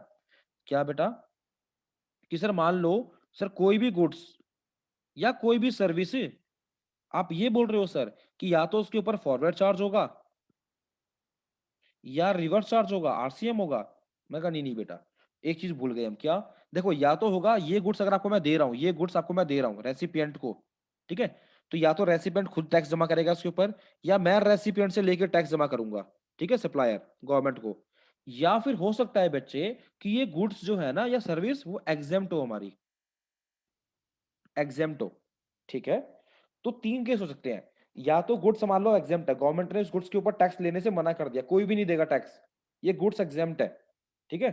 क्या बेटा? कि सर मान लो सर कोई भी गुड्स या कोई भी सर्विस, आप ये बोल रहे हो सर कि या तो उसके ऊपर फॉरवर्ड चार्ज होगा या रिवर्स चार्ज होगा, आरसीएम होगा। मैं कहा नहीं नहीं बेटा, एक चीज भूल गए हम। क्या? देखो, या तो होगा ये गुड्स, अगर आपको मैं दे रहा हूँ, ये गुड्स आपको मैं दे रहा हूँ रेसिपिएंट को, ठीक है, तो या तो रेसिपिएंट खुद टैक्स जमा करेगा उसके ऊपर, या मैं रेसिपिएंट से लेकर टैक्स जमा करूंगा, ठीक है, सप्लायर गवर्नमेंट को। या फिर हो सकता है बच्चे कि ये गुड्स जो है ना या सर्विस वो एग्जेम्प्ट हो, हमारी एग्जेम्प्ट हो, ठीक है। तो तीन केस हो सकते हैं, या तो गुड्स मान लो एग्जेम्प्ट है, गवर्नमेंट ने इस गुड्स के ऊपर टैक्स लेने से मना कर दिया, कोई भी नहीं देगा टैक्स, ये गुड्स एग्जेम्प्ट है, ठीक है।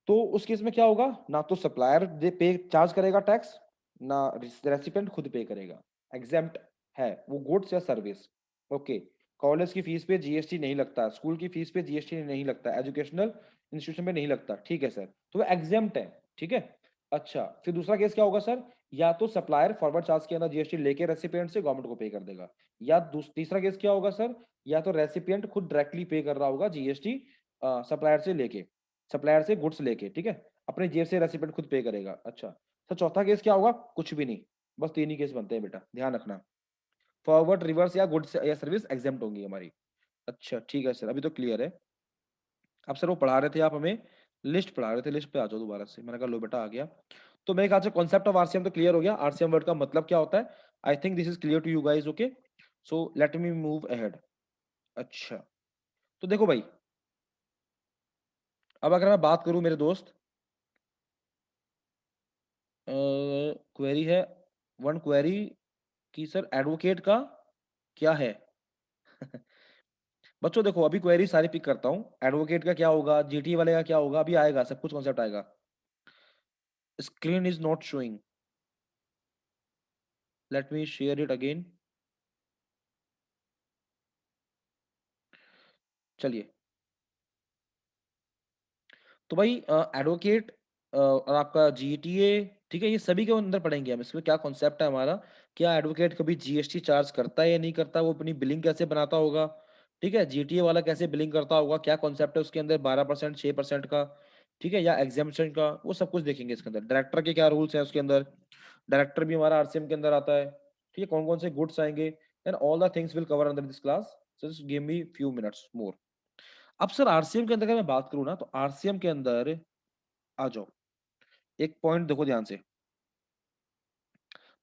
तो उस केस में क्या होगा, ना तो सप्लायर पे चार्ज करेगा टैक्स, ना रेसिपिएंट खुद पे करेगा, एग्जेम्प्ट है वो गुड्स या सर्विस। ओके। कॉलेज की फीस पे जीएसटी नहीं लगता, स्कूल की फीस पे जीएसटी नहीं लगता, एजुकेशनल इंस्टीट्यूशन में नहीं लगता, ठीक है सर, तो वो एग्जेम्प्ट है, ठीक है। अच्छा, फिर दूसरा केस क्या होगा सर, या तो सप्लायर फॉरवर्ड चार्ज के अंदर जीएसटी लेके रेसिपिएंट से गवर्नमेंट को पे कर देगा, या तीसरा केस क्या होगा सर, या तो रेसिपिएंट खुद डायरेक्टली पे कर रहा होगा जीएसटी सप्लायर से लेके, सप्लायर से गुड्स लेके, ठीक है, अपने जेब से रेसिपिएंट खुद पे करेगा। अच्छा सर, चौथा केस क्या होगा, कुछ भी नहीं, बस तीन ही केस बनते हैं बेटा, ध्यान रखना, फॉरवर्ड, रिवर्स या गुड्स या सर्विस एग्जेम्प्ट होंगी हमारी। अच्छा ठीक है सर, अभी तो क्लियर है। अब सर वो पढ़ा रहे थे आप हमें, लिस्ट पढ़ा रहे थे, लिस्ट पे आ जाओ दोबारा से, मैंने कहा लो बेटा आ गया। तो मेरे ख्याल से कॉन्सेप्ट ऑफ आरसीएम तो क्लियर हो गया, आरसीएम वर्ड का मतलब क्या होता है, I think this is clear to you guys, okay. So let me move ahead. अच्छा, तो देखो भाई, अब अगर मैं बात करूं मेरे दोस्त, क्वेरी है, वन क्वेरी कि सर एडवोकेट का क्या है। बच्चों देखो, अभी क्वेरी सारी पिक करता हूँ, एडवोकेट का क्या होगा, जीटी वाले का क्या होगा, अभी आएगा सब कुछ, कॉन्सेप्ट आएगा। Screen is not showing, let me share it again. चलिए, तो भाई एडवोकेट और आपका जीटीए, ठीक है, ये सभी के अंदर पढ़ेंगे हम, इसमें क्या कॉन्सेप्ट है हमारा, क्या एडवोकेट कभी जीएसटी चार्ज करता है या नहीं करता, वो अपनी बिलिंग कैसे बनाता होगा, ठीक है, जीटीए वाला कैसे बिलिंग करता होगा, क्या कॉन्सेप्ट है उसके अंदर, 12%, 6% का, ठीक है, या एग्जामेशन का, वो सब कुछ देखेंगे इसके अंदर। डायरेक्टर के क्या रूल्स हैं उसके अंदर, डायरेक्टर भी हमारा आरसीएम के अंदर आता है, ठीक है, कौन कौन से गुड्स आएंगे, and all the things will cover under this class, just give me few minutes more. अब सर आरसीएम के अंदर अगर मैं बात करूँ ना, तो आरसीएम के अंदर आ जाओ, एक पॉइंट देखो ध्यान से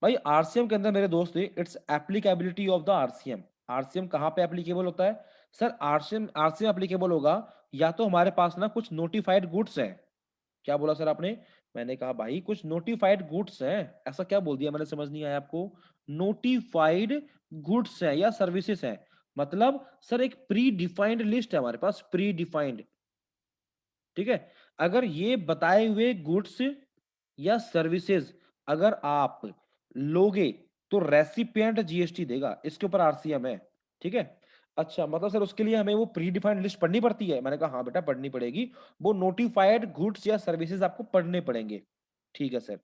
भाई, आरसीएम के अंदर मेरे दोस्त, it's applicability of the RCM. RCM कहाँ पे एप्लीकेबल होता है सर, आरसीएम आरसीएम एप्लीकेबल होगा या तो हमारे पास ना कुछ नोटिफाइड गुड्स हैं। क्या बोला सर आपने? मैंने कहा भाई कुछ नोटिफाइड गुड्स हैं, ऐसा क्या बोल दिया मैंने, समझ नहीं आया आपको? नोटिफाइड गुड्स हैं या सर्विसेज हैं, मतलब सर एक प्री डिफाइंड लिस्ट है हमारे पास, प्री डिफाइंड, ठीक है। अगर ये बताए हुए गुड्स या सर्विसेज अगर आप लोगे तो रेसिपिएंट जीएसटी देगा, इसके ऊपर आरसीएम है, ठीक है। अच्छा, मतलब सर उसके लिए हमें वो प्री डिफाइंड लिस्ट पढ़नी पड़ती है, मैंने कहा हाँ बेटा पढ़नी पड़ेगी, वो नोटिफाइड गुड्स या सर्विसेज आपको पढ़ने पड़ेंगे, ठीक है सर।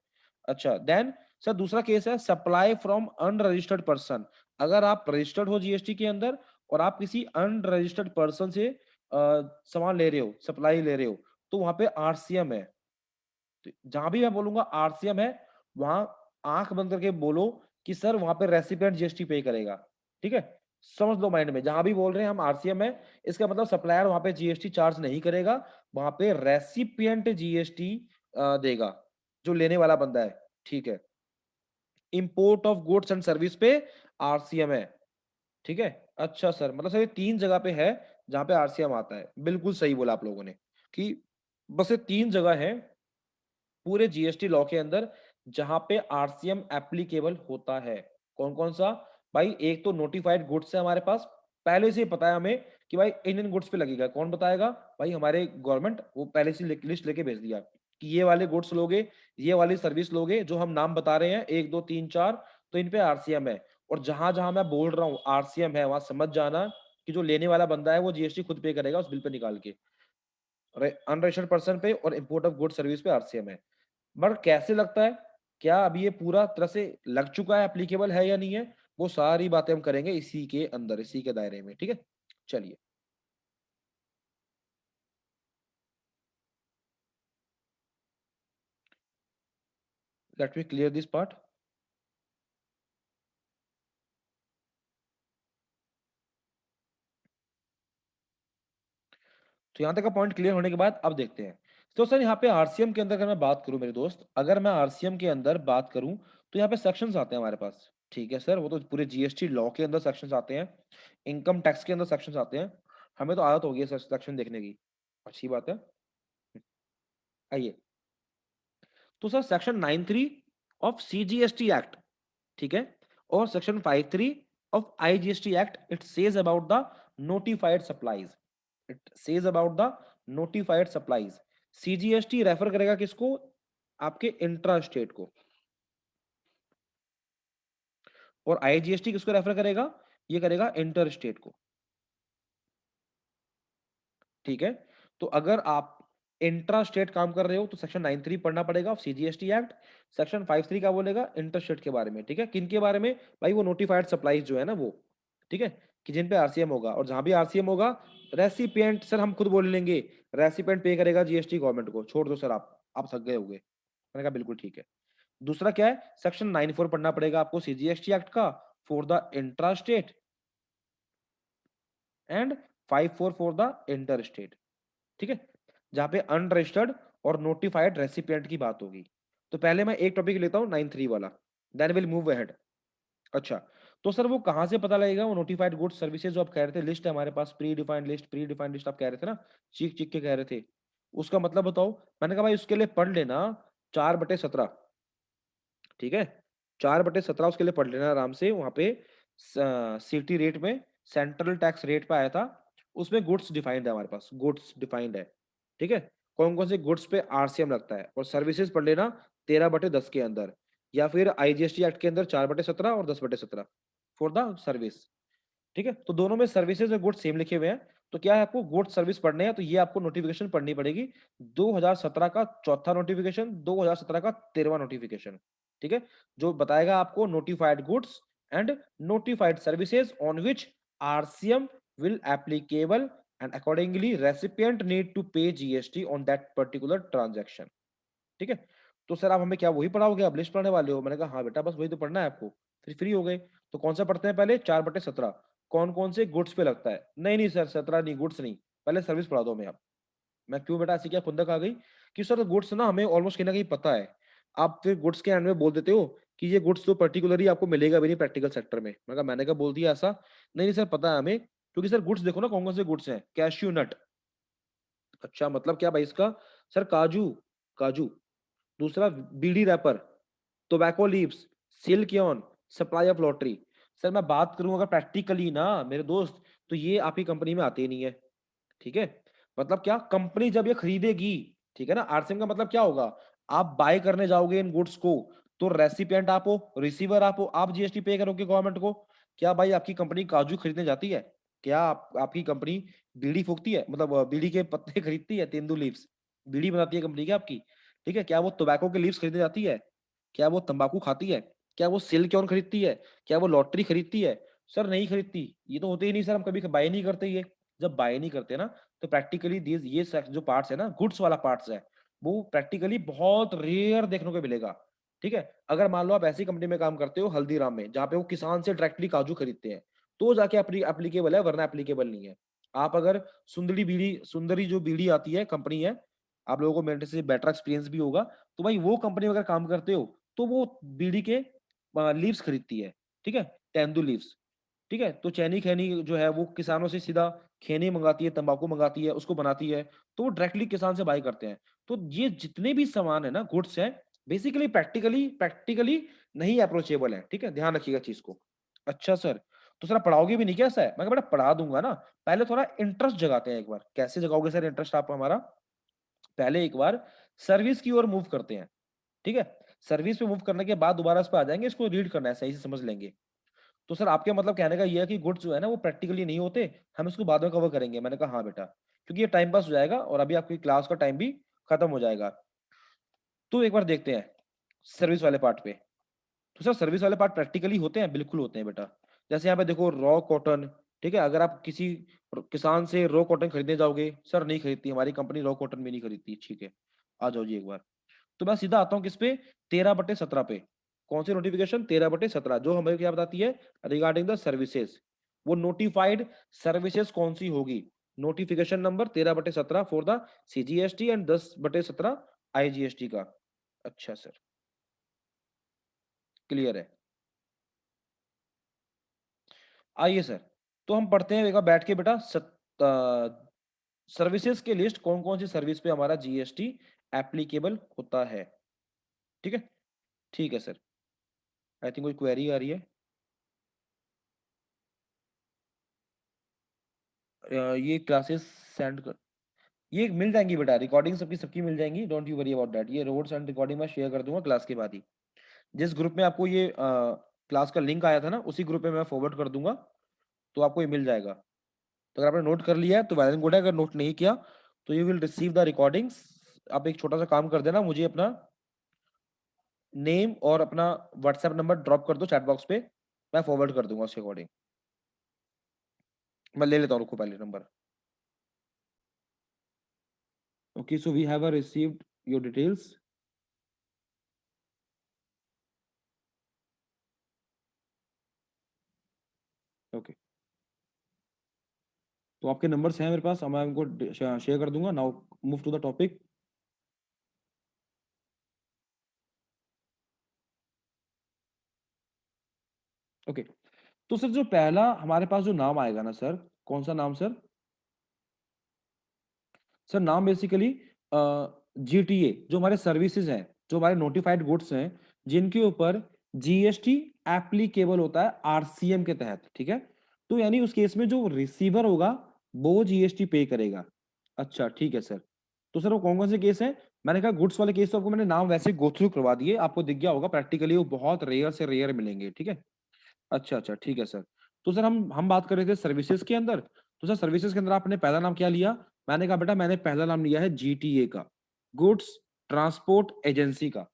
अच्छा देन सर दूसरा केस है सप्लाई फ्रॉम अनरजिस्टर्ड पर्सन। अगर आप रजिस्टर्ड हो जीएसटी के अंदर और आप किसी अनरजिस्टर्ड पर्सन से सामान ले रहे हो, सप्लाई ले रहे हो, तो वहां पे आरसीएम है। तो जहां भी मैं बोलूंगा आरसीएम है, वहां आंख बंद करके बोलो कि सर वहां पे रेसिपिएंट जीएसटी पे करेगा, ठीक है। समझ लो माइंड में, जहां भी बोल रहे हैं हम आरसीएम है, इसका मतलब सप्लायर वहां पे जीएसटी चार्ज नहीं करेगा, वहां पे रेसिपिएंट जीएसटी देगा, जो लेने वाला बंदा है, ठीक है। Import of goods and service पे आरसीएम है, ठीक है। अच्छा सर, मतलब सर ये तीन जगह पे है जहां पे आरसीएम आता है, बिल्कुल सही बोला आप लोगों ने कि बस ये तीन जगह है पूरे जीएसटी लॉ के अंदर जहां पे आरसीएम एप्लीकेबल होता है। कौन कौन सा? भाई एक तो नोटिफाइड गुड्स है हमारे पास, पहले से ही पता है हमें कि भाई इन गुड्स पे लगेगा, कौन बताएगा? भाई हमारे गवर्नमेंट, वो पहले से लिस्ट लेके भेज दिया कि ये वाले गुड्स लोगे, ये वाली सर्विस लोगे, जो हम नाम बता रहे हैं 1 2 3 4, तो इन पे आरसीएम है। और जहां जहां मैं बोल रहा हूँ आरसीएम है, वहां समझ जाना कि जो लेने वाला बंदा है वो जीएसटी खुद पे करेगा उस बिल पे निकाल के, अनरजिस्टर्ड पर्सन पे और इंपोर्ट ऑफ गुड सर्विस पे आरसीएम है। बट कैसे लगता है, क्या अभी ये पूरा तरह से लग चुका है, एप्लीकेबल है या नहीं है, वो सारी बातें हम करेंगे इसी के अंदर, इसी के दायरे में, ठीक है। चलिए, let me clear this part. तो यहाँ तक का पॉइंट क्लियर होने के बाद अब देखते हैं। तो सर यहाँ पे आरसीएम के अंदर अगर मैं बात करूं मेरे दोस्त, अगर मैं आरसीएम के अंदर बात करूं तो यहाँ पे सेक्शंस आते हैं हमारे पास। ठीक है सर, वो तो पूरे जीएसटी लॉ के अंदर सेक्शंस आते हैं, इनकम टैक्स के अंदर सेक्शंस आते हैं। हमें तो आदत हो गई है सर सेक्शन देखने की, अच्छी बात है। आइए, तो sir section 93 of CGST act, ठीक है, और section 53 of IGST act, it says about the notified supplies, it says about the notified supplies. CGST refer करेगा किसको? आपके इंट्रा स्टेट को। और आईजीएसटी किसको रेफर करेगा? ये करेगा इंटर स्टेट को। ठीक है, तो अगर आप इंट्रा स्टेट काम कर रहे हो तो सेक्शन 93 पढ़ना पड़ेगा सीजीएसटी एक्ट। सेक्शन 53 का बोलेगा इंटर स्टेट के बारे में। ठीक है, किन के बारे में भाई? वो नोटिफाइड सप्लाईज जो है ना वो, ठीक है, कि जिन पे आरसीएम होगा, और जहां भी आरसीएम होगा रेसिपिएंट, सर हम खुद बोल लेंगे रेसिपिएंट पे करेगा जीएसटी गवर्नमेंट को। छोड़ दो सर, आप थक गए होगे। मैंने कहा बिल्कुल ठीक है। दूसरा क्या है? सेक्शन 94 पढ़ना पड़ेगा आपको सीजीएसटी एक्ट का for the intra state, and 54 for the inter state. ठीक है, जहां पे अनरजिस्टर्ड और नोटिफाइड रेसिपिएंट की बात होगी। तो पहले मैं एक टॉपिक लेता हूं 93 वाला, देन विल मूव अहेड। अच्छा, तो सर वो कहां से पता लगेगा? वो नोटिफाइड गुड्स सर्विसेज जो आप कह रहे थे, लिस्ट है हमारे पास, pre defined list, pre defined list आप कह रहे थे ना, चीख चीख के कह रहे थे, उसका मतलब बताओ। मैंने कहा भाई उसके लिए पढ़ लेना 4/17। ठीक है, 4/17 उसके लिए पढ़ लेना आराम से। वहां पे सिटी रेट में, सेंट्रल टैक्स रेट पे आया था, उसमें गुड्स डिफाइंड है हमारे पास, गुड्स डिफाइंड है। ठीक है, कौन कौन से गुड्स पे आरसीएम लगता है। और सर्विसेज पढ़ लेना 13/10 के अंदर, या फिर आईजीएसटी एक्ट के अंदर 4/17 और 10/17 फॉर द सर्विस। ठीक है, तो दोनों में सर्विसेज और गुड्स सेम लिखे हुए हैं। तो क्या है, आपको गुड्स सर्विस पढ़ने हैं तो ये आपको नोटिफिकेशन पढ़नी पड़ेगी। 2017 का चौथा नोटिफिकेशन, 2017 का 13वां नोटिफिकेशन। ठीक है, जो बताएगा आपको notified goods and notified services on which RCM will applicable, and accordingly recipient need to pay GST on that particular transaction. ठीक है, तो सर आप हमें क्या वही पढ़ाओगे? आप लिस्ट पढ़ने वाले हो? मैंने कहा हाँ बेटा, बस वही तो पढ़ना है आपको। फिर फ्री हो गए। तो कौन सा पढ़ते हैं पहले? 4/17। कौन कौन से गुड्स पे लगता है? नहीं नहीं सर, 17 नहीं, गुड्स नहीं, पहले सर्विस पढ़ा दो हमें आप। मैं क्यों बेटा, ऐसी क्या खुंदक आ गई कि सर गुड्स ना हमें ऑलमोस्ट कहीं ना कहीं पता है। आप फिर गुड्स के एंड में बोल देते हो कि ये गुड्स तो पर्टिकुलरली आपको मिलेगा भी नहीं प्रैक्टिकल सेक्टर में। मैंने कहा बोल दिया ऐसा? नहीं नहीं सर, पता है हमें, क्योंकि सर गुड्स देखो ना कौन कौन से गुड्स हैं। कैश्यू नट, अच्छा मतलब क्या भाई इसका? सर काजू, काजू। दूसरा bidi wrapper, tobacco leaves, silk yarn, supply of lottery. Sir मैं बात करूं अगर प्रैक्टिकली ना मेरे दोस्त, तो ये आपकी कंपनी में आते ही नहीं है। ठीक है, मतलब क्या, कंपनी जब ये खरीदेगी, ठीक है ना, आरसीएम का मतलब क्या होगा? आप बाय करने जाओगे इन गुड्स को, तो रेसिपिएंट आप हो, रिसीवर आप हो, आप जीएसटी पे करोगे गवर्नमेंट को। क्या भाई आपकी कंपनी काजू खरीदने जाती है? क्या आपकी कंपनी बीड़ी फूकती है, मतलब बीड़ी के पत्ते खरीदती है, तेंदू लीव्स, बीड़ी बनाती है कंपनी क्या आपकी? ठीक है, क्या वो टोबैको के लीव्स खरीदने जाती है? क्या वो तंबाकू खाती है? क्या वो सिल्क यॉन खरीदती है? क्या वो लॉटरी खरीदती है? सर नहीं खरीदती, ये तो होते ही नहीं सर, हम कभी बाय नहीं करते ये। जब बाय नहीं करते ना, तो प्रैक्टिकली दीज ये जो पार्ट्स है ना, गुड्स वाला पार्ट्स है, वो प्रैक्टिकली बहुत रेयर देखने को मिलेगा। ठीक है, अगर मान लो आप ऐसी कंपनी में काम करते हो हल्दीराम में, जहाँ पे वो किसान से डायरेक्टली काजू खरीदते हैं, तो जाके एप्लीकेबल है, वरना एप्लीकेबल नहीं है। आप अगर सुंदरी बीड़ी, सुंदरी जो बीड़ी आती है कंपनी है, आप लोगों को मेरे से बेटर एक्सपीरियंस भी होगा, तो भाई वो कंपनी में अगर काम करते हो तो वो बीड़ी के लीव्स खरीदती है। ठीक है, तेंदू लीव्स। ठीक है, तो चैनी खैनी जो है वो किसानों से सीधा खैनी मंगाती है, तंबाकू मंगाती है, उसको बनाती है, तो वो डायरेक्टली किसान से बाय करते हैं। तो ये जितने भी सामान है ना, गुड्स है, बेसिकली प्रैक्टिकली प्रैक्टिकली नहीं अप्रोचेबल है। ठीक है, ध्यान रखिएगा चीज को। अच्छा सर, तो सर आप पढ़ाओगे भी नहीं क्या? ऐसा है? मैं कहा बेटा पढ़ा दूंगा ना, पहले थोड़ा इंटरेस्ट जगाते हैं एक बार। कैसे जगाओगे सर इंटरेस्ट आप हमारा? पहले एक बार सर्विस की ओर मूव करते हैं। ठीक है, सर्विस पे मूव करने के बाद दोबारा इस पे आ जाएंगे, इसको रीड करना है, सही से समझ लेंगे। तो सर आपके मतलब कहने का ये है कि गुड्स जो है ना वो प्रैक्टिकली नहीं होते, हम इसको बाद में कवर करेंगे। मैंने कहा हाँ बेटा, क्योंकि ये टाइम पास हो जाएगा और अभी आपकी क्लास का टाइम भी खत्म हो जाएगा। तो एक बार देखते हैं सर्विस वाले पार्ट पे। तो सर सर्विस वाले पार्ट प्रैक्टिकली होते हैं, बिल्कुल होते हैं बेटा। जैसे यहाँ पे देखो रॉ कॉटन। ठीक है, अगर आप किसी किसान से रॉ कॉटन खरीदने जाओगे, सर नहीं खरीदती हमारी कंपनी, रॉ कॉटन भी नहीं खरीदती। ठीक है, आ जाओ जी एक बार। तो मैं सीधा आता हूँ किस पे, 13/17 पे। कौन सी नोटिफिकेशन, 13/17, जो हमें क्या बताती है, रिगार्डिंग द सर्विसेज। वो नोटिफाइड सर्विसेज कौन सी होगी, notification number 13/17 for the CGST and 10/17 IGST का। अच्छा सर, क्लियर है। आइए सर, तो हम पढ़ते हैं एक बार बैठ के बेटा, सर्विसेज के लिस्ट, कौन कौन सी सर्विस पे हमारा जीएसटी एप्लीकेबल होता है। ठीक है, ठीक है सर। आई थिंक कोई क्वेरी आ रही है। ये क्लासेस सेंड कर, ये मिल जाएंगी बेटा, रिकॉर्डिंग सबकी सबकी मिल जाएंगी, don't you worry about that. ये रोड्स एंड रिकॉर्डिंग मैं शेयर कर दूंगा क्लास के बाद ही। जिस ग्रुप में आपको ये क्लास का लिंक आया था ना, उसी ग्रुप में मैं फॉरवर्ड कर दूंगा, तो आपको ये मिल जाएगा। तो अगर आपने नोट कर लिया है तो वेल एंड गुड है, अगर नोट नहीं किया तो you will receive the recordings. आप एक छोटा सा काम कर देना, मुझे अपना नेम और अपना व्हाट्सएप नंबर ड्रॉप कर दो चैट बॉक्स पे, मैं फॉरवर्ड कर दूंगा उसके अकॉर्डिंग। मैं ले लेता हूँ, रुको पहले नंबर। Okay, so we have received your details. Okay, तो आपके नंबर्स हैं मेरे पास, मैं उनको शेयर कर दूंगा। Now move to the topic. Okay, तो सर जो पहला हमारे पास जो नाम आएगा ना सर, कौन सा नाम सर? सर नाम बेसिकली जीटीए, जो हमारे सर्विसेज हैं, जो हमारे नोटिफाइड गुड्स हैं, जिनके ऊपर जीएसटी एप्लीकेबल होता है आरसीएम के तहत। ठीक है, तो यानी उस केस में जो रिसीवर होगा वो जीएसटी पे करेगा। अच्छा ठीक है सर। तो सर वो कौन कौन से केस हैं? मैंने कहा गुड्स वाले केस तो आपको मैंने नाम वैसे गो थ्रू करवा दिए, आपको दिख गया होगा प्रैक्टिकली, वो बहुत रेयर से रेयर मिलेंगे। ठीक है, अच्छा अच्छा ठीक है सर। तो सर हम बात कर रहे थे सर्विसेज के अंदर। तो सर सर्विसेज के अंदर आपने पहला नाम क्या लिया? मैंने कहा बेटा मैंने पहला नाम लिया है जीटीए का, गुड्स ट्रांसपोर्ट एजेंसी का।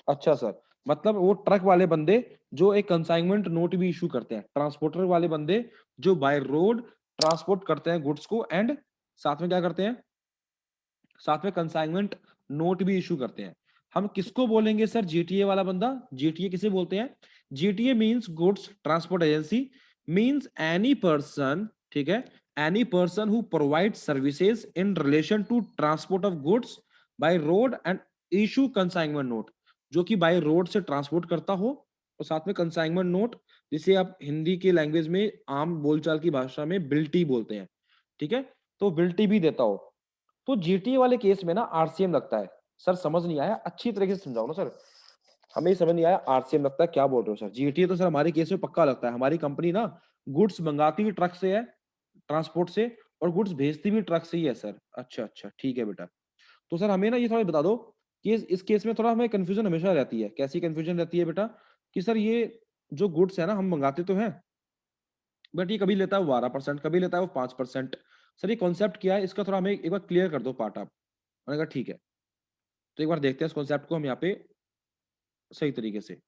अच्छा सर, मतलब वो ट्रक वाले बंदे जो एक कंसाइनमेंट नोट भी इशू करते हैं, ट्रांसपोर्टर वाले बंदे जो बाय रोड ट्रांसपोर्ट करते हैं गुड्स को, एंड साथ में क्या करते हैं, साथ में कंसाइनमेंट नोट भी इशू करते हैं। हम किसको बोलेंगे सर जीटीए वाला बंदा? जीटीए किसे बोलते हैं? GTA means goods transport agency, means any person, ठीक है, any person who provide services in relation to transport of goods by road and issue consignment note, जो कि बाय रोड से ट्रांसपोर्ट करता हो, और साथ में कंसाइनमेंट नोट, जिसे आप हिंदी के लैंग्वेज में आम बोलचाल की भाषा में बिल्टी बोलते हैं। ठीक है, तो बिल्टी भी देता हो। तो जीटीए वाले केस में ना आरसीएम लगता है। सर समझ नहीं आया, अच्छी तरीके से समझाओ ना सर, हमें समझ नहीं आया आरसीएम लगता है, क्या बोल रहे हो सर? जीटीए तो सर हमारे केस में पक्का लगता है। हमारी कंपनी ना गुड्स मंगाती भी ट्रक से है, ट्रांसपोर्ट से, और गुड्स भेजती भी ट्रक से ही है सर। अच्छा अच्छा ठीक है बेटा। तो सर हमें ना ये थोड़ा बता दो कि इस केस में थोड़ा हमें कंफ्यूजन हमेशा रहती है। कैसी कंफ्यूजन रहती है बेटा? कि सर ये जो गुड्स है ना, हम मंगाते तो हैं, बट ये कभी लेता है वो 12%, कभी लेता है वो 5%। सर ये कॉन्सेप्ट क्या है इसका, थोड़ा हमें एक बार क्लियर कर दो पार्ट आप। मैंने कहा ठीक है, तो एक बार देखते हैं इस कॉन्सेप्ट को हम यहाँ पे सही तरीके से।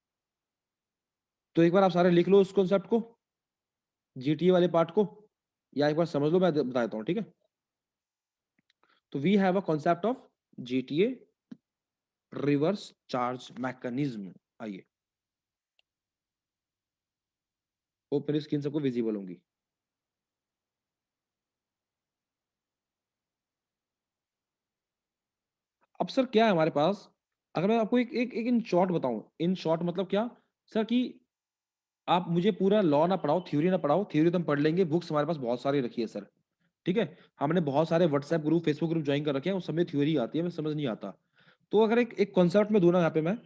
तो एक बार आप सारे लिख लो उस कॉन्सेप्ट को, जीटीए वाले पार्ट को, या एक बार समझ लो, मैं बता देता हूँ। ठीक है, तो we have a concept of GTA reverse charge mechanism. आइए, वो मेरी स्क्रीन सबको विजिबल होंगी। अब सर क्या है हमारे पास, अगर मैं आपको एक इन शॉर्ट बताऊं, इन शॉर्ट मतलब क्या सर, कि आप मुझे पूरा लॉ ना पढ़ाओ, थ्योरी ना पढ़ाओ, थ्योरी तो हम पढ़ लेंगे, बुक्स हमारे पास बहुत सारी रखी है सर। ठीक है, हमने बहुत सारे WhatsApp group Facebook group join कर रखे हैं, उस समय थ्योरी आती है, मैं समझ नहीं आता। तो अगर एक एक कॉन्सेप्ट में दूं ना यहाँ पे मैं,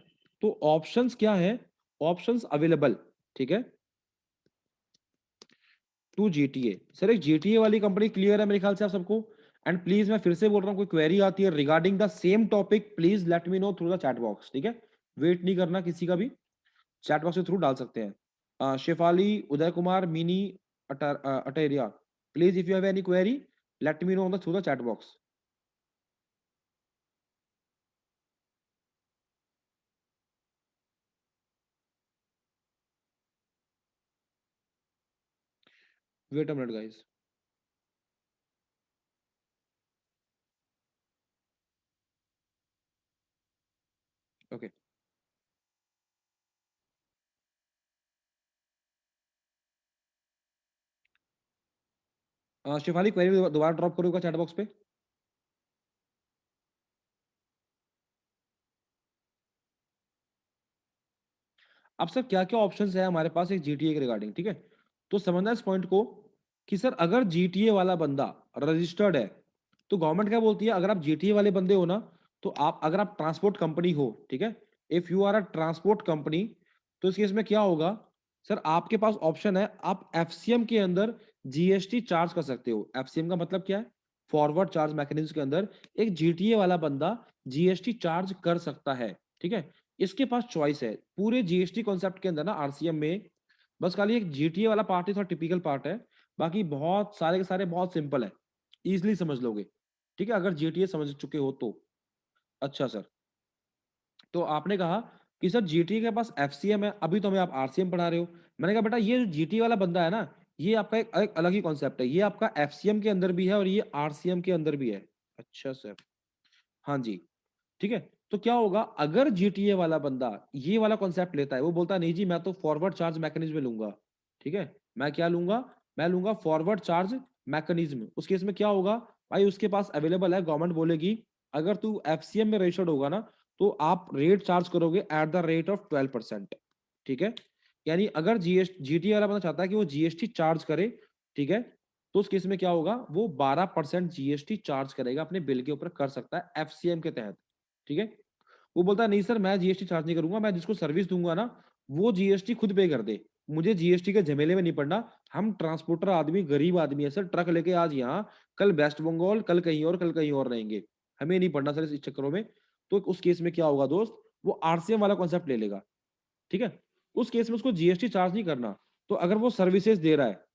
तो ऑप्शंस क्या है, ऑप्शंस अवेलेबल, ठीक है, टू जीटीए। सर एक जीटीए वाली कंपनी क्लियर है मेरे ख्याल से आप सबको। एंड प्लीज मैं फिर से बोल रहा हूँ, कोई क्वेरी आती है regarding the same topic, please let me know through the chat box. ठीक है, वेट नहीं करना किसी का भी, चैट बॉक्स के थ्रू डाल सकते हैं। Shefali, Uday Kumar, Mini, Ateria, please if you have any query let me know on the through the chat box. Wait a minute guys. Okay, Shifali query दोबारा ड्रॉप करूंगा चैट बॉक्स पे। अब सर क्या क्या ऑप्शंस है हमारे पास एक जीटीए के रिगार्डिंग, ठीक है। तो समझना इस पॉइंट को कि सर अगर जीटीए वाला बंदा रजिस्टर्ड है, तो गवर्नमेंट क्या बोलती है, अगर आप जीटीए वाले बंदे हो ना, तो आप अगर आप ट्रांसपोर्ट कंपनी हो, ठीक है, if you are a transport company, तो इस केस में क्या होगा सर, आपके पास ऑप्शन है, आप एफसीएम के अंदर जीएसटी चार्ज कर सकते हो। एफसीएम का मतलब क्या है, फॉरवर्ड चार्ज मैकेनिज्म के अंदर एक जीटीए वाला बंदा जीएसटी चार्ज कर सकता है, ठीक है। इसके पास चॉइस है पूरे जीएसटी कॉन्सेप्ट के अंदर ना, आरसीएम में बस खाली एक जीटीए वाला पार्ट ही थोड़ा टिपिकल पार्ट है, बाकी बहुत सारे के सारे बहुत सिंपल है, इजीली समझ लोगे, ठीक है, अगर जीटीए समझ चुके हो तो। अच्छा सर, तो आपने कहा कि सर जीटीए के पास एफसीएम है, अभी तो हमें आप आरसीएम पढ़ा रहे हो। मैंने कहा बेटा ये जो जीटीए वाला बंदा है ना, ये आपका एक अलग ही कॉन्सेप्ट है, ये आपका एफसीएम के अंदर भी है और ये आरसीएम के अंदर भी है। अच्छा सर, हाँ जी, ठीक है। तो क्या होगा अगर जीटीए वाला बंदा ये वाला कॉन्सेप्ट लेता है, वो बोलता है नहीं जी मैं तो फॉरवर्ड चार्ज मैकेनिज्म लूंगा, ठीक है, मैं क्या लूंगा, मैं लूंगा फॉरवर्ड चार्ज मैकेनिज्म। उस केस में क्या होगा भाई, उसके पास अवेलेबल है, गवर्नमेंट बोलेगी अगर तू एफसीएम में रजिस्टर्ड होगा ना, तो आप रेट चार्ज करोगे एट द रेट ऑफ 12%, ठीक है। यानी अगर जीटीए वाला बंदा चाहता है कि वो जीएसटी चार्ज करे, ठीक है, तो उस केस में क्या होगा, वो 12% जीएसटी चार्ज करेगा अपने बिल के ऊपर, कर सकता है एफसीएम के तहत, ठीक है। वो बोलता है नहीं सर मैं जीएसटी चार्ज नहीं करूंगा, मैं जिसको सर्विस दूंगा ना वो जीएसटी खुद पे कर दे, मुझे जीएसटी के झमेले में नहीं पड़ना। हम ट्रांसपोर्टर आदमी, गरीब आदमी है सर, ट्रक लेके आज यहाँ, कल वेस्ट बंगाल, कल कहीं और, कल कहीं और रहेंगे, हमें नहीं पड़ना सर इस चक्करों में। तो उस केस में क्या होगा दोस्त, वो आरसीएम वाला कॉन्सेप्ट ले लेगा, ठीक है। उस केस में उसको जीएसटी चार्ज नहीं करना। तो अगर वो सर्विसेज दे रहा है,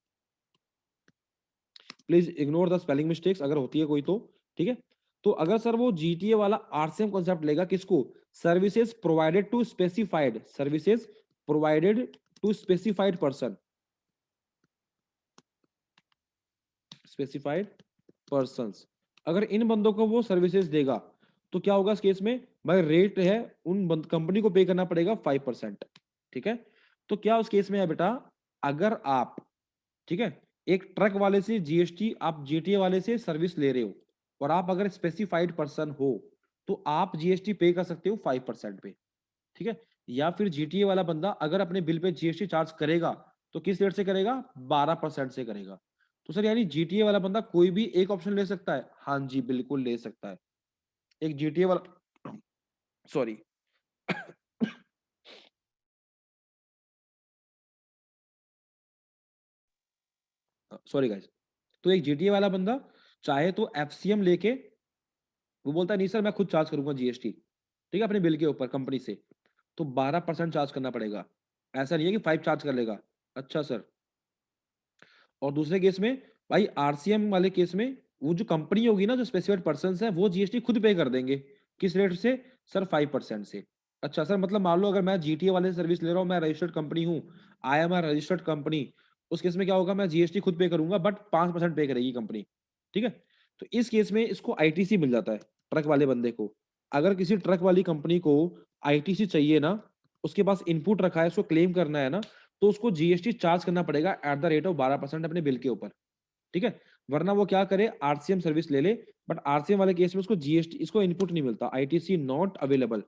please ignore the spelling mistakes अगर होती है कोई तो, ठीक है। तो अगर सर वो जीटीए वाला आरसीएम कॉन्सेप्ट लेगा, किसको, services provided to specified, services provided to specified person, specified persons, अगर इन बंदों को वो सर्विसेज देगा, तो क्या होगा इस केस में भाई, रेट है उन कंपनी को पे करना पड़ेगा 5%, ठीक है। तो क्या उस केस में है बेटा, अगर आप, ठीक है, एक ट्रक वाले से जीएसटी, आप जीटीए वाले से सर्विस ले रहे हो, और आप अगर स्पेसिफाइड पर्सन हो, तो आप जीएसटी पे कर सकते हो 5% पे, ठीक है। या फिर जीटीए वाला बंदा अगर अपने बिल पे जीएसटी चार्ज करेगा, तो किस रेट से करेगा, 12% से करेगा। तो सर यानी जीटीए वाला बंदा कोई भी एक ऑप्शन ले सकता है, हाँ जी बिल्कुल ले सकता है। एक जीटीए वाला, सॉरी, सॉरी गाइस, तो एक जीटीए वाला बंदा चाहे तो एफसीएम लेके, वो बोलता है नहीं सर मैं खुद चार्ज करूंगा जीएसटी, ठीक है, अपने बिल के ऊपर कंपनी से, तो 12% चार्ज करना पड़ेगा, ऐसा नहीं है कि 5 चार्ज कर लेगा। अच्छा सर, और दूसरे केस में भाई आरसीएम वाले केस में, वो जो कंपनी होगी ना, जो स्पेसिफाइड पर्सन है, वो जीएसटी खुद पे कर देंगे, किस रेट से, सर 5% से। अच्छा सर, मतलब मान लो अगर मैं जीटीए वाले से सर्विस ले रहा हूँ, मैं रजिस्टर्ड कंपनी हूँ, I am I registered company, उस केस में क्या होगा, मैं जीएसटी खुद पे करूंगा बट 5% पे करेगी कंपनी, ठीक है। तो इस केस में इसको आईटीसी मिल जाता है, ट्रक वाले बंदे को। अगर किसी ट्रक वाली कंपनी को आईटीसी चाहिए ना, उसके पास इनपुट रखा है, उसको क्लेम करना है ना, तो उसको जीएसटी चार्ज करना पड़ेगा एट द रेट ऑफ 12% अपने बिल के ऊपर, ठीक है। वरना वो क्या करे, आरसीएम सर्विस ले ले, बट आरसीएम वाले केस में उसको जीएसटी, इसको इनपुट नहीं मिलता, ITC not available,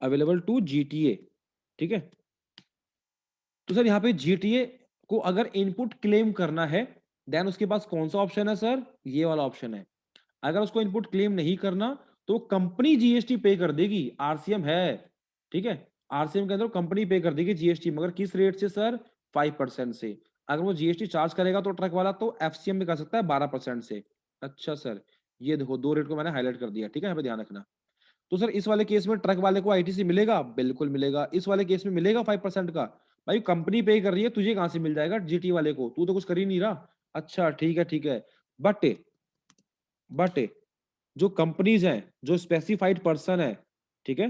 available to GTA, ठीक है। तो सर यहाँ पे जीटीए को अगर इनपुट क्लेम करना है, देन उसके पास कौन सा ऑप्शन है सर, ये वाला ऑप्शन है। अगर उसको इनपुट क्लेम नहीं करना, तो कंपनी जीएसटी पे कर देगी, आरसीएम है, ठीक है, आरसीएम के अंदर कंपनी पे कर देगी जीएसटी, मगर किस रेट से सर, 5% से। अगर वो जीएसटी चार्ज करेगा तो ट्रक वाला, तो एफसीएम में कर सकता है 12% से। अच्छा सर, ये देखो दो रेट को मैंने हाईलाइट कर दिया, ठीक है, यहाँ पे ध्यान रखना। तो सर इस वाले केस में ट्रक वाले को आईटीसी मिलेगा, बिल्कुल मिलेगा, इस वाले केस में मिलेगा 5% का। भाई कंपनी पे कर रही है, तुझे कहां से मिल जाएगा जीटी वाले को, तू तो कुछ कर ही नहीं रहा। अच्छा ठीक है, ठीक है, बट बट जो कंपनीज हैं, जो स्पेसिफाइड पर्सन है, ठीक है,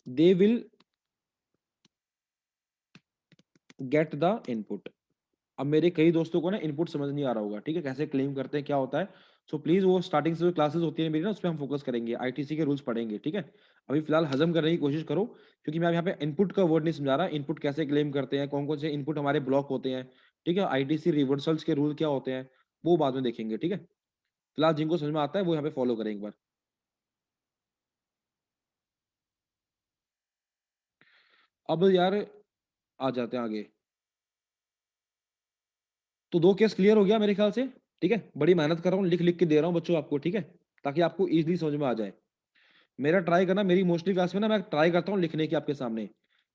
they will get the input, अब मेरे कई दोस्तों को ना इनपुट समझ नहीं आ रहा होगा, ठीक है, कैसे क्लेम करते हैं, क्या होता है। सो प्लीज वो स्टार्टिंग से जो क्लासेस होती है मेरी ना, उस पर हम फोकस करेंगे, आईटीसी के रूल्स पढ़ेंगे, ठीक है। अभी फिलहाल हजम करने की कोशिश करो, क्योंकि मैं यहाँ पे इनपुट का वर्ड नहीं समझा रहा, इनपुट कैसे क्लेम करते हैं, कौन कौन से इनपुट हमारे ब्लॉक होते हैं, ठीक है, आईटीसी रिवर्सल्स के रूल क्या होते हैं, वो बाद में देखेंगे, ठीक है। फिलहाल जिनको समझ में आता है वो यहाँ पे फॉलो करें एक बार। अब यार आ जाते हैं आगे। तो दो केस क्लियर हो गया मेरे ख्याल से, ठीक है। बड़ी मेहनत कर रहा हूँ, लिख लिख के दे रहा हूँ बच्चों आपको, ठीक है, ताकि आपको इजीली समझ में आ जाए। मेरा ट्राई करना, मेरी मोस्टली क्लास में ना मैं ट्राई करता हूँ लिखने की आपके सामने,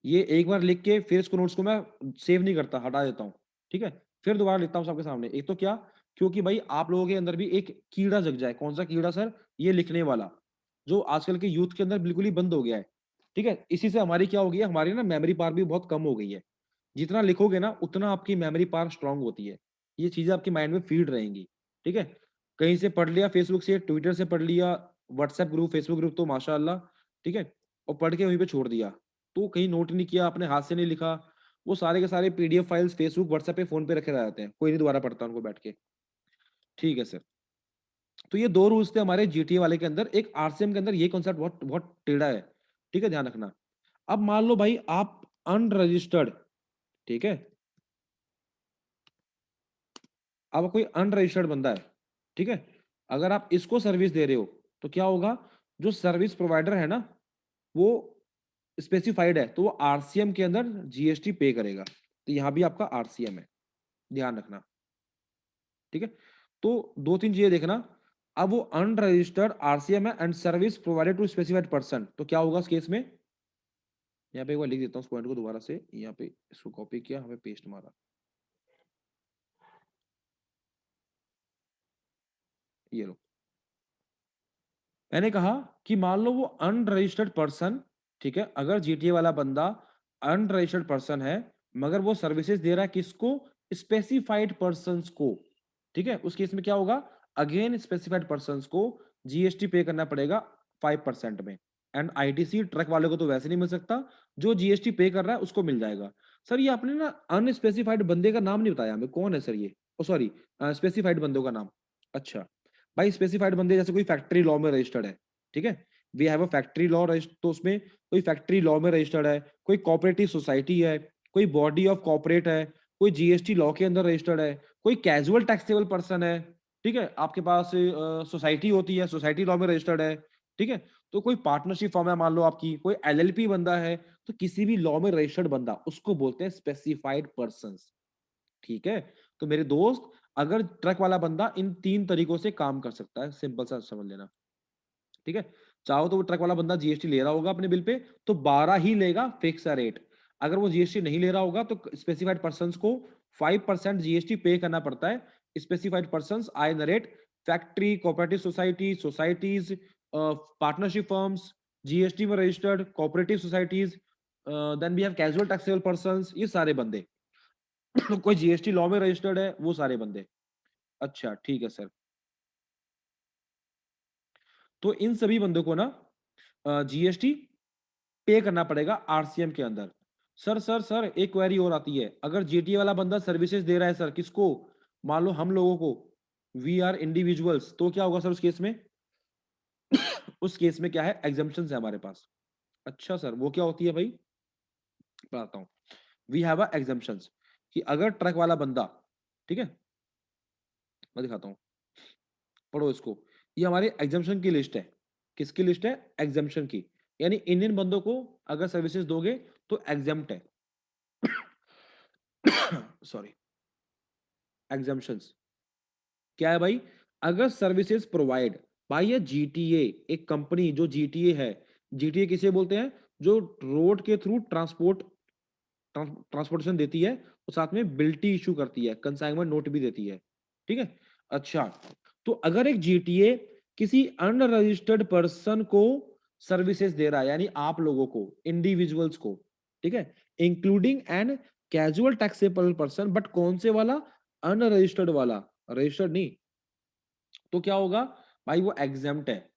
ये एक बार लिख के फिर इसको नोट्स को मैं सेव नहीं करता, हटा देता हूँ, ठीक है। फिर दोबारा लिखता हूँ सबके सामने। एक तो क्या, क्योंकि भाई आप लोगों के अंदर भी एक कीड़ा जग जाए। कौन सा कीड़ा सर? ये लिखने वाला, जो आजकल के यूथ के अंदर बिल्कुल ही बंद हो गया है, ठीक है। इसी से हमारी क्या हो गई है, हमारी ना मेमोरी पावर भी बहुत कम हो गई है। जितना लिखोगे ना उतना आपकी मेमोरी पावर स्ट्रांग होती है, ये चीजें आपके माइंड में फीड रहेंगी, ठीक है। कहीं से पढ़ लिया, फेसबुक से, ट्विटर से पढ़ लिया, व्हाट्सएप ग्रुप, फेसबुक ग्रुप तो माशाअल्लाह, ठीक है, और पढ़ के वहीं पे छोड़ दिया, तो कहीं नोट नहीं किया, अपने हाथ से नहीं लिखा, वो सारे के सारे पीडीएफ फाइल्स फेसबुक व्हाट्सएप पे फोन पे रखे रह जाते हैं, कोई नहीं दोबारा पढ़ता उनको बैठ के, ठीक है सर। तो ये दो रूल्स थे हमारे जीटीए वाले के अंदर। एक आरसीएम के अंदर ये कॉन्सेप्ट बहुत बहुत टेढ़ा है, ठीक है, ध्यान रखना। अब मान लो भाई आप अनरजिस्टर्ड, ठीक है, अब कोई अनरजिस्टर्ड बंदा है, ठीक है, अगर आप इसको सर्विस दे रहे हो तो क्या होगा, जो सर्विस प्रोवाइडर है ना, वो स्पेसिफाइड है, तो वो आरसीएम के अंदर जीएसटी पे करेगा। तो यहां भी आपका आरसीएम है, ध्यान रखना, ठीक है। तो दो तीन चीजें देखना। अब वो अनरजिस्टर्ड आरसीएम है and service provided to specified person, तो क्या होगा इस केस में? यहाँ पे एक बार लिख देता हूँ इस पॉइंट को दोबारा से, यहाँ पे इसको कॉपी किया, हमें पेस्ट मारा, ये लो। मैंने कहा कि मान लो वो अनरजिस्टर्ड पर्सन, ठीक है, अगर जीटीए वाला बंदा अनरजिस्टर्ड पर्सन है, मगर वो सर्विसेज दे रहा है किसको? स्पेसिफाइड पर्संस को, ठीक है। उस केस में क्या होगा, अगेन स्पेसिफाइड पर्संस को जीएसटी पे करना पड़ेगा 5% में। एंड आईटीसी ट्रक वाले को तो वैसे नहीं मिल सकता, जो जीएसटी पे कर रहा है उसको मिल जाएगा। सर ये आपने ना अनस्पेसिफाइड बंदे का नाम नहीं बताया हमें, कौन है सर ये? ओ सॉरी, स्पेसिफाइड बंदों का नाम। अच्छा भाई, स्पेसिफाइड बंदे जैसे कोई फैक्ट्री लॉ में रजिस्टर्ड है, ठीक है, we have a factory law, तो उसमें कोई फैक्ट्री लॉ में रजिस्टर्ड है, कोई कोऑपरेटिव सोसाइटी है, कोई बॉडी ऑफ कॉर्पोरेट है, कोई जीएसटी लॉ के अंदर रजिस्टर्ड है, कोई कैजुअल टैक्सेबल पर्सन है, ठीक है, आपके पास सोसाइटी होती है, सोसाइटी लॉ में रजिस्टर्ड है, ठीक है। तो कोई पार्टनरशिप फॉर्म है मान लो आपकी, कोई एलएलपी बंदा है, तो किसी भी लॉ में रजिस्टर्ड बंदा उसको बोलते हैं स्पेसिफाइड पर्सन, ठीक है। तो मेरे दोस्त, अगर ट्रक वाला बंदा इन तीन तरीकों से काम कर सकता है, सिंपल सा समझ लेना, ठीक है। चाहो तो वो ट्रक वाला बंदा जीएसटी ले रहा होगा अपने बिल पे, तो 12 ही लेगा, फिक्स रेट। अगर वो जीएसटी नहीं ले रहा होगा तो स्पेसिफाइड पर्सन को 5% जीएसटी पे करना पड़ता है। स्पेसिफाइड पर्सन आई नरेट factory, cooperative society, societies, partnership firms, GST में registered cooperative societies, then we have casual taxable person, ये सारे बंदे। कोई जीएसटी लॉ में रजिस्टर्ड है, वो सारे बंदे। अच्छा ठीक है सर। तो इन सभी बंदों को ना जीएसटी पे करना पड़ेगा आरसीएम के अंदर। सर एक क्वेरी और आती है, अगर जीटीए वाला बंदा सर्विसेज दे रहा है सर किसको, मान लो हम लोगों को, वी आर इंडिविजुअल्स, तो क्या होगा सर उस केस में? उस केस में क्या है, एग्जाम्पशन है हमारे पास। अच्छा सर, वो क्या होती है भाई, बताता हूँ। वी हैव अ एग्जाम्पशंस, कि अगर ट्रक वाला बंदा, ठीक है, मैं दिखाता हूँ, पढ़ो इसको। ये हमारे एग्जाम्पशन की लिस्ट है। किसकी लिस्ट है? एग्जाम्पशन की। यानी इंडियन बंदों को अगर सर्विसेज दोगे तो एग्जाम्प्ट है। सॉरी, एग्जाम्पशंस क्या है भाई? अगर सर्विसेज प्रोवाइड बाय जीटीए, एक कंपनी जो जीटीए है, जीटीए किसे बोलते हैं? जो रोड के थ्रू ट्रांसपोर्टेशन देती है, और साथ में बिल्टी इशू करती है, कंसाइनमेंट नोट भी देती है, ठीक है। अच्छा, तो अगर एक जीटीए किसी अनरजिस्टर्ड पर्सन को सर्विसेज दे रहा है, यानी आप लोगों को, इंडिविजुअल्स को, ठीक है, including an casual taxable person, but कौन से वाला? अनरजिस्टर्ड वाला, रजिस्टर्ड नहीं, तो क्या होगा भाई, वो एग्जाम्प्ट है।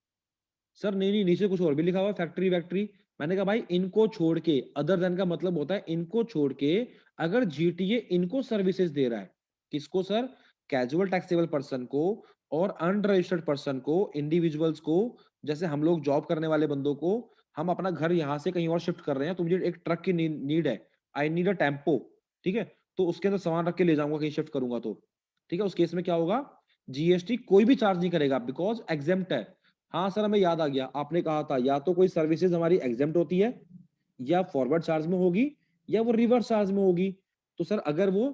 सर नहीं नहीं, नीचे कुछ और भी लिखा हुआ है, फैक्ट्री वैक्ट्री। मैंने कहा भाई इनको छोड़ के, अदर देन का मतलब होता है इनको छोड़ के, अगर जीटीए इनको सर्विसेज दे रहा है, किसको सर? कैजुअल टैक्सेबल पर्सन को और अनरजिस्टर्ड पर्सन को, इंडिविजुअल्स को, जैसे हम लोग जॉब करने वाले बंदों को, हम अपना घर यहाँ से कहीं और शिफ्ट कर रहे हैं, तो मुझे एक ट्रक की नीड है, आई नीड अ टेम्पो, ठीक है, तो उसके अंदर सामान रख के ले जाऊंगा कहीं शिफ्ट करूंगा तो, ठीक है, उस केस में क्या होगा? जीएसटी कोई भी चार्ज नहीं करेगा बिकॉज एग्जेम्प्ट है। हाँ सर, हमें याद आ गया, आपने कहा था या तो कोई सर्विसेज हमारी एग्जेम्प्ट होती है, या फॉरवर्ड चार्ज में होगी, या वो रिवर्स चार्ज में होगी। तो सर अगर वो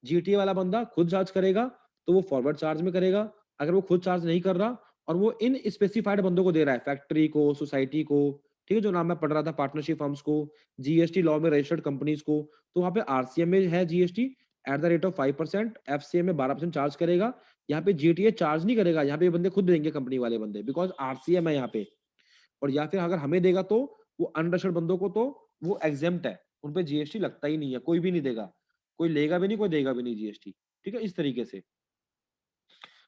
जीटीए वाला बंदा खुद चार्ज करेगा तो वो फॉरवर्ड चार्ज में करेगा, अगर वो खुद चार्ज नहीं कर रहा और वो इन स्पेसिफाइड बंदों को दे रहा है, फैक्ट्री को, सोसाइटी को, ठीक है, जो नाम मैं पढ़ रहा था, पार्टनरशिप फर्म्स को, जीएसटी लॉ में रजिस्टर्ड कंपनीज को, तो वहां पे आरसीएम में है GST at the rate of 5%, FCA में 12% चार्ज करेगा। यहाँ पे जीटीए चार्ज नहीं करेगा, यहाँ पे ये बंदे खुद देंगे, कंपनी वाले बंदे, बिकॉज आरसीएम है यहाँ पे। और या फिर अगर हमें देगा तो वो अनरजिस्टर्ड बंदों को तो वो एग्जेम्प्ट है, उन पे जीएसटी लगता ही नहीं है, कोई भी नहीं देगा, कोई लेगा भी नहीं, कोई देगा भी नहीं जीएसटी, ठीक है, इस तरीके से,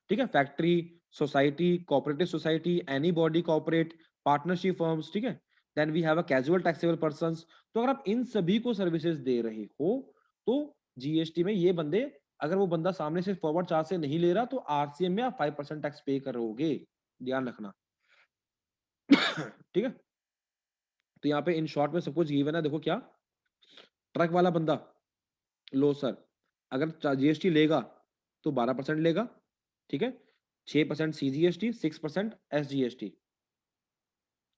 ठीक है। Factory, society, cooperative society, any body corporate, partnership firms, ठीक है। Then we have a casual taxable persons. तो अगर आप इन सभी को सर्विसेज दे रहे हो तो जीएसटी में ये बंदे, अगर वो बंदा सामने से फॉरवर्ड चार्ज से नहीं ले रहा तो आरसीएम में आप 5% टैक्स पे करोगे, ध्यान रखना। ठीक है, तो यहाँ पे इन शॉर्ट में सब कुछ गिवन है, देखो क्या, ट्रक वाला बंदा, लो सर, अगर जीएसटी लेगा तो 12% लेगा, ठीक है, 6% सीजीएसटी, 6% एसजीएसटी।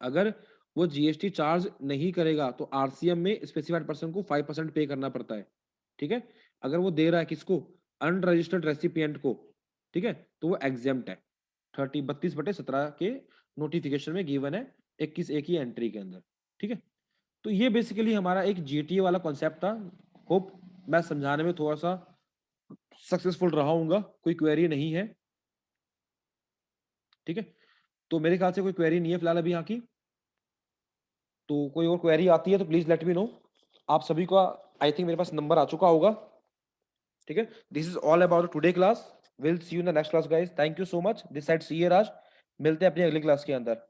अगर वो जीएसटी चार्ज नहीं करेगा तो आरसीएम में स्पेसिफाइड पर्सन को 5% पे करना पड़ता है, ठीक है। अगर वो दे रहा है किसको? अनरजिस्टर्ड रेसिपिएंट को, ठीक है, तो वो एग्जेम्प्ट है। 32/17 के नोटिफिकेशन में गिवन है, 21 एक ही एंट्री के अंदर, ठीक है। तो ये बेसिकली हमारा एक जीटीए वाला कॉन्सेप्ट था। होप मैं समझाने में थोड़ा सा सक्सेसफुल रहा हूँगा, कोई क्वेरी नहीं है, ठीक है। तो मेरे ख्याल से कोई क्वेरी नहीं है फिलहाल अभी यहाँ की। तो कोई और क्वेरी आती है तो प्लीज लेट मी नो। आप सभी का आई थिंक मेरे पास नंबर आ चुका होगा, ठीक है। This is all about today class, will see you in the next class guys, thank you so much, this side C Raj, मिलते हैं अपनी अगली क्लास के अंदर।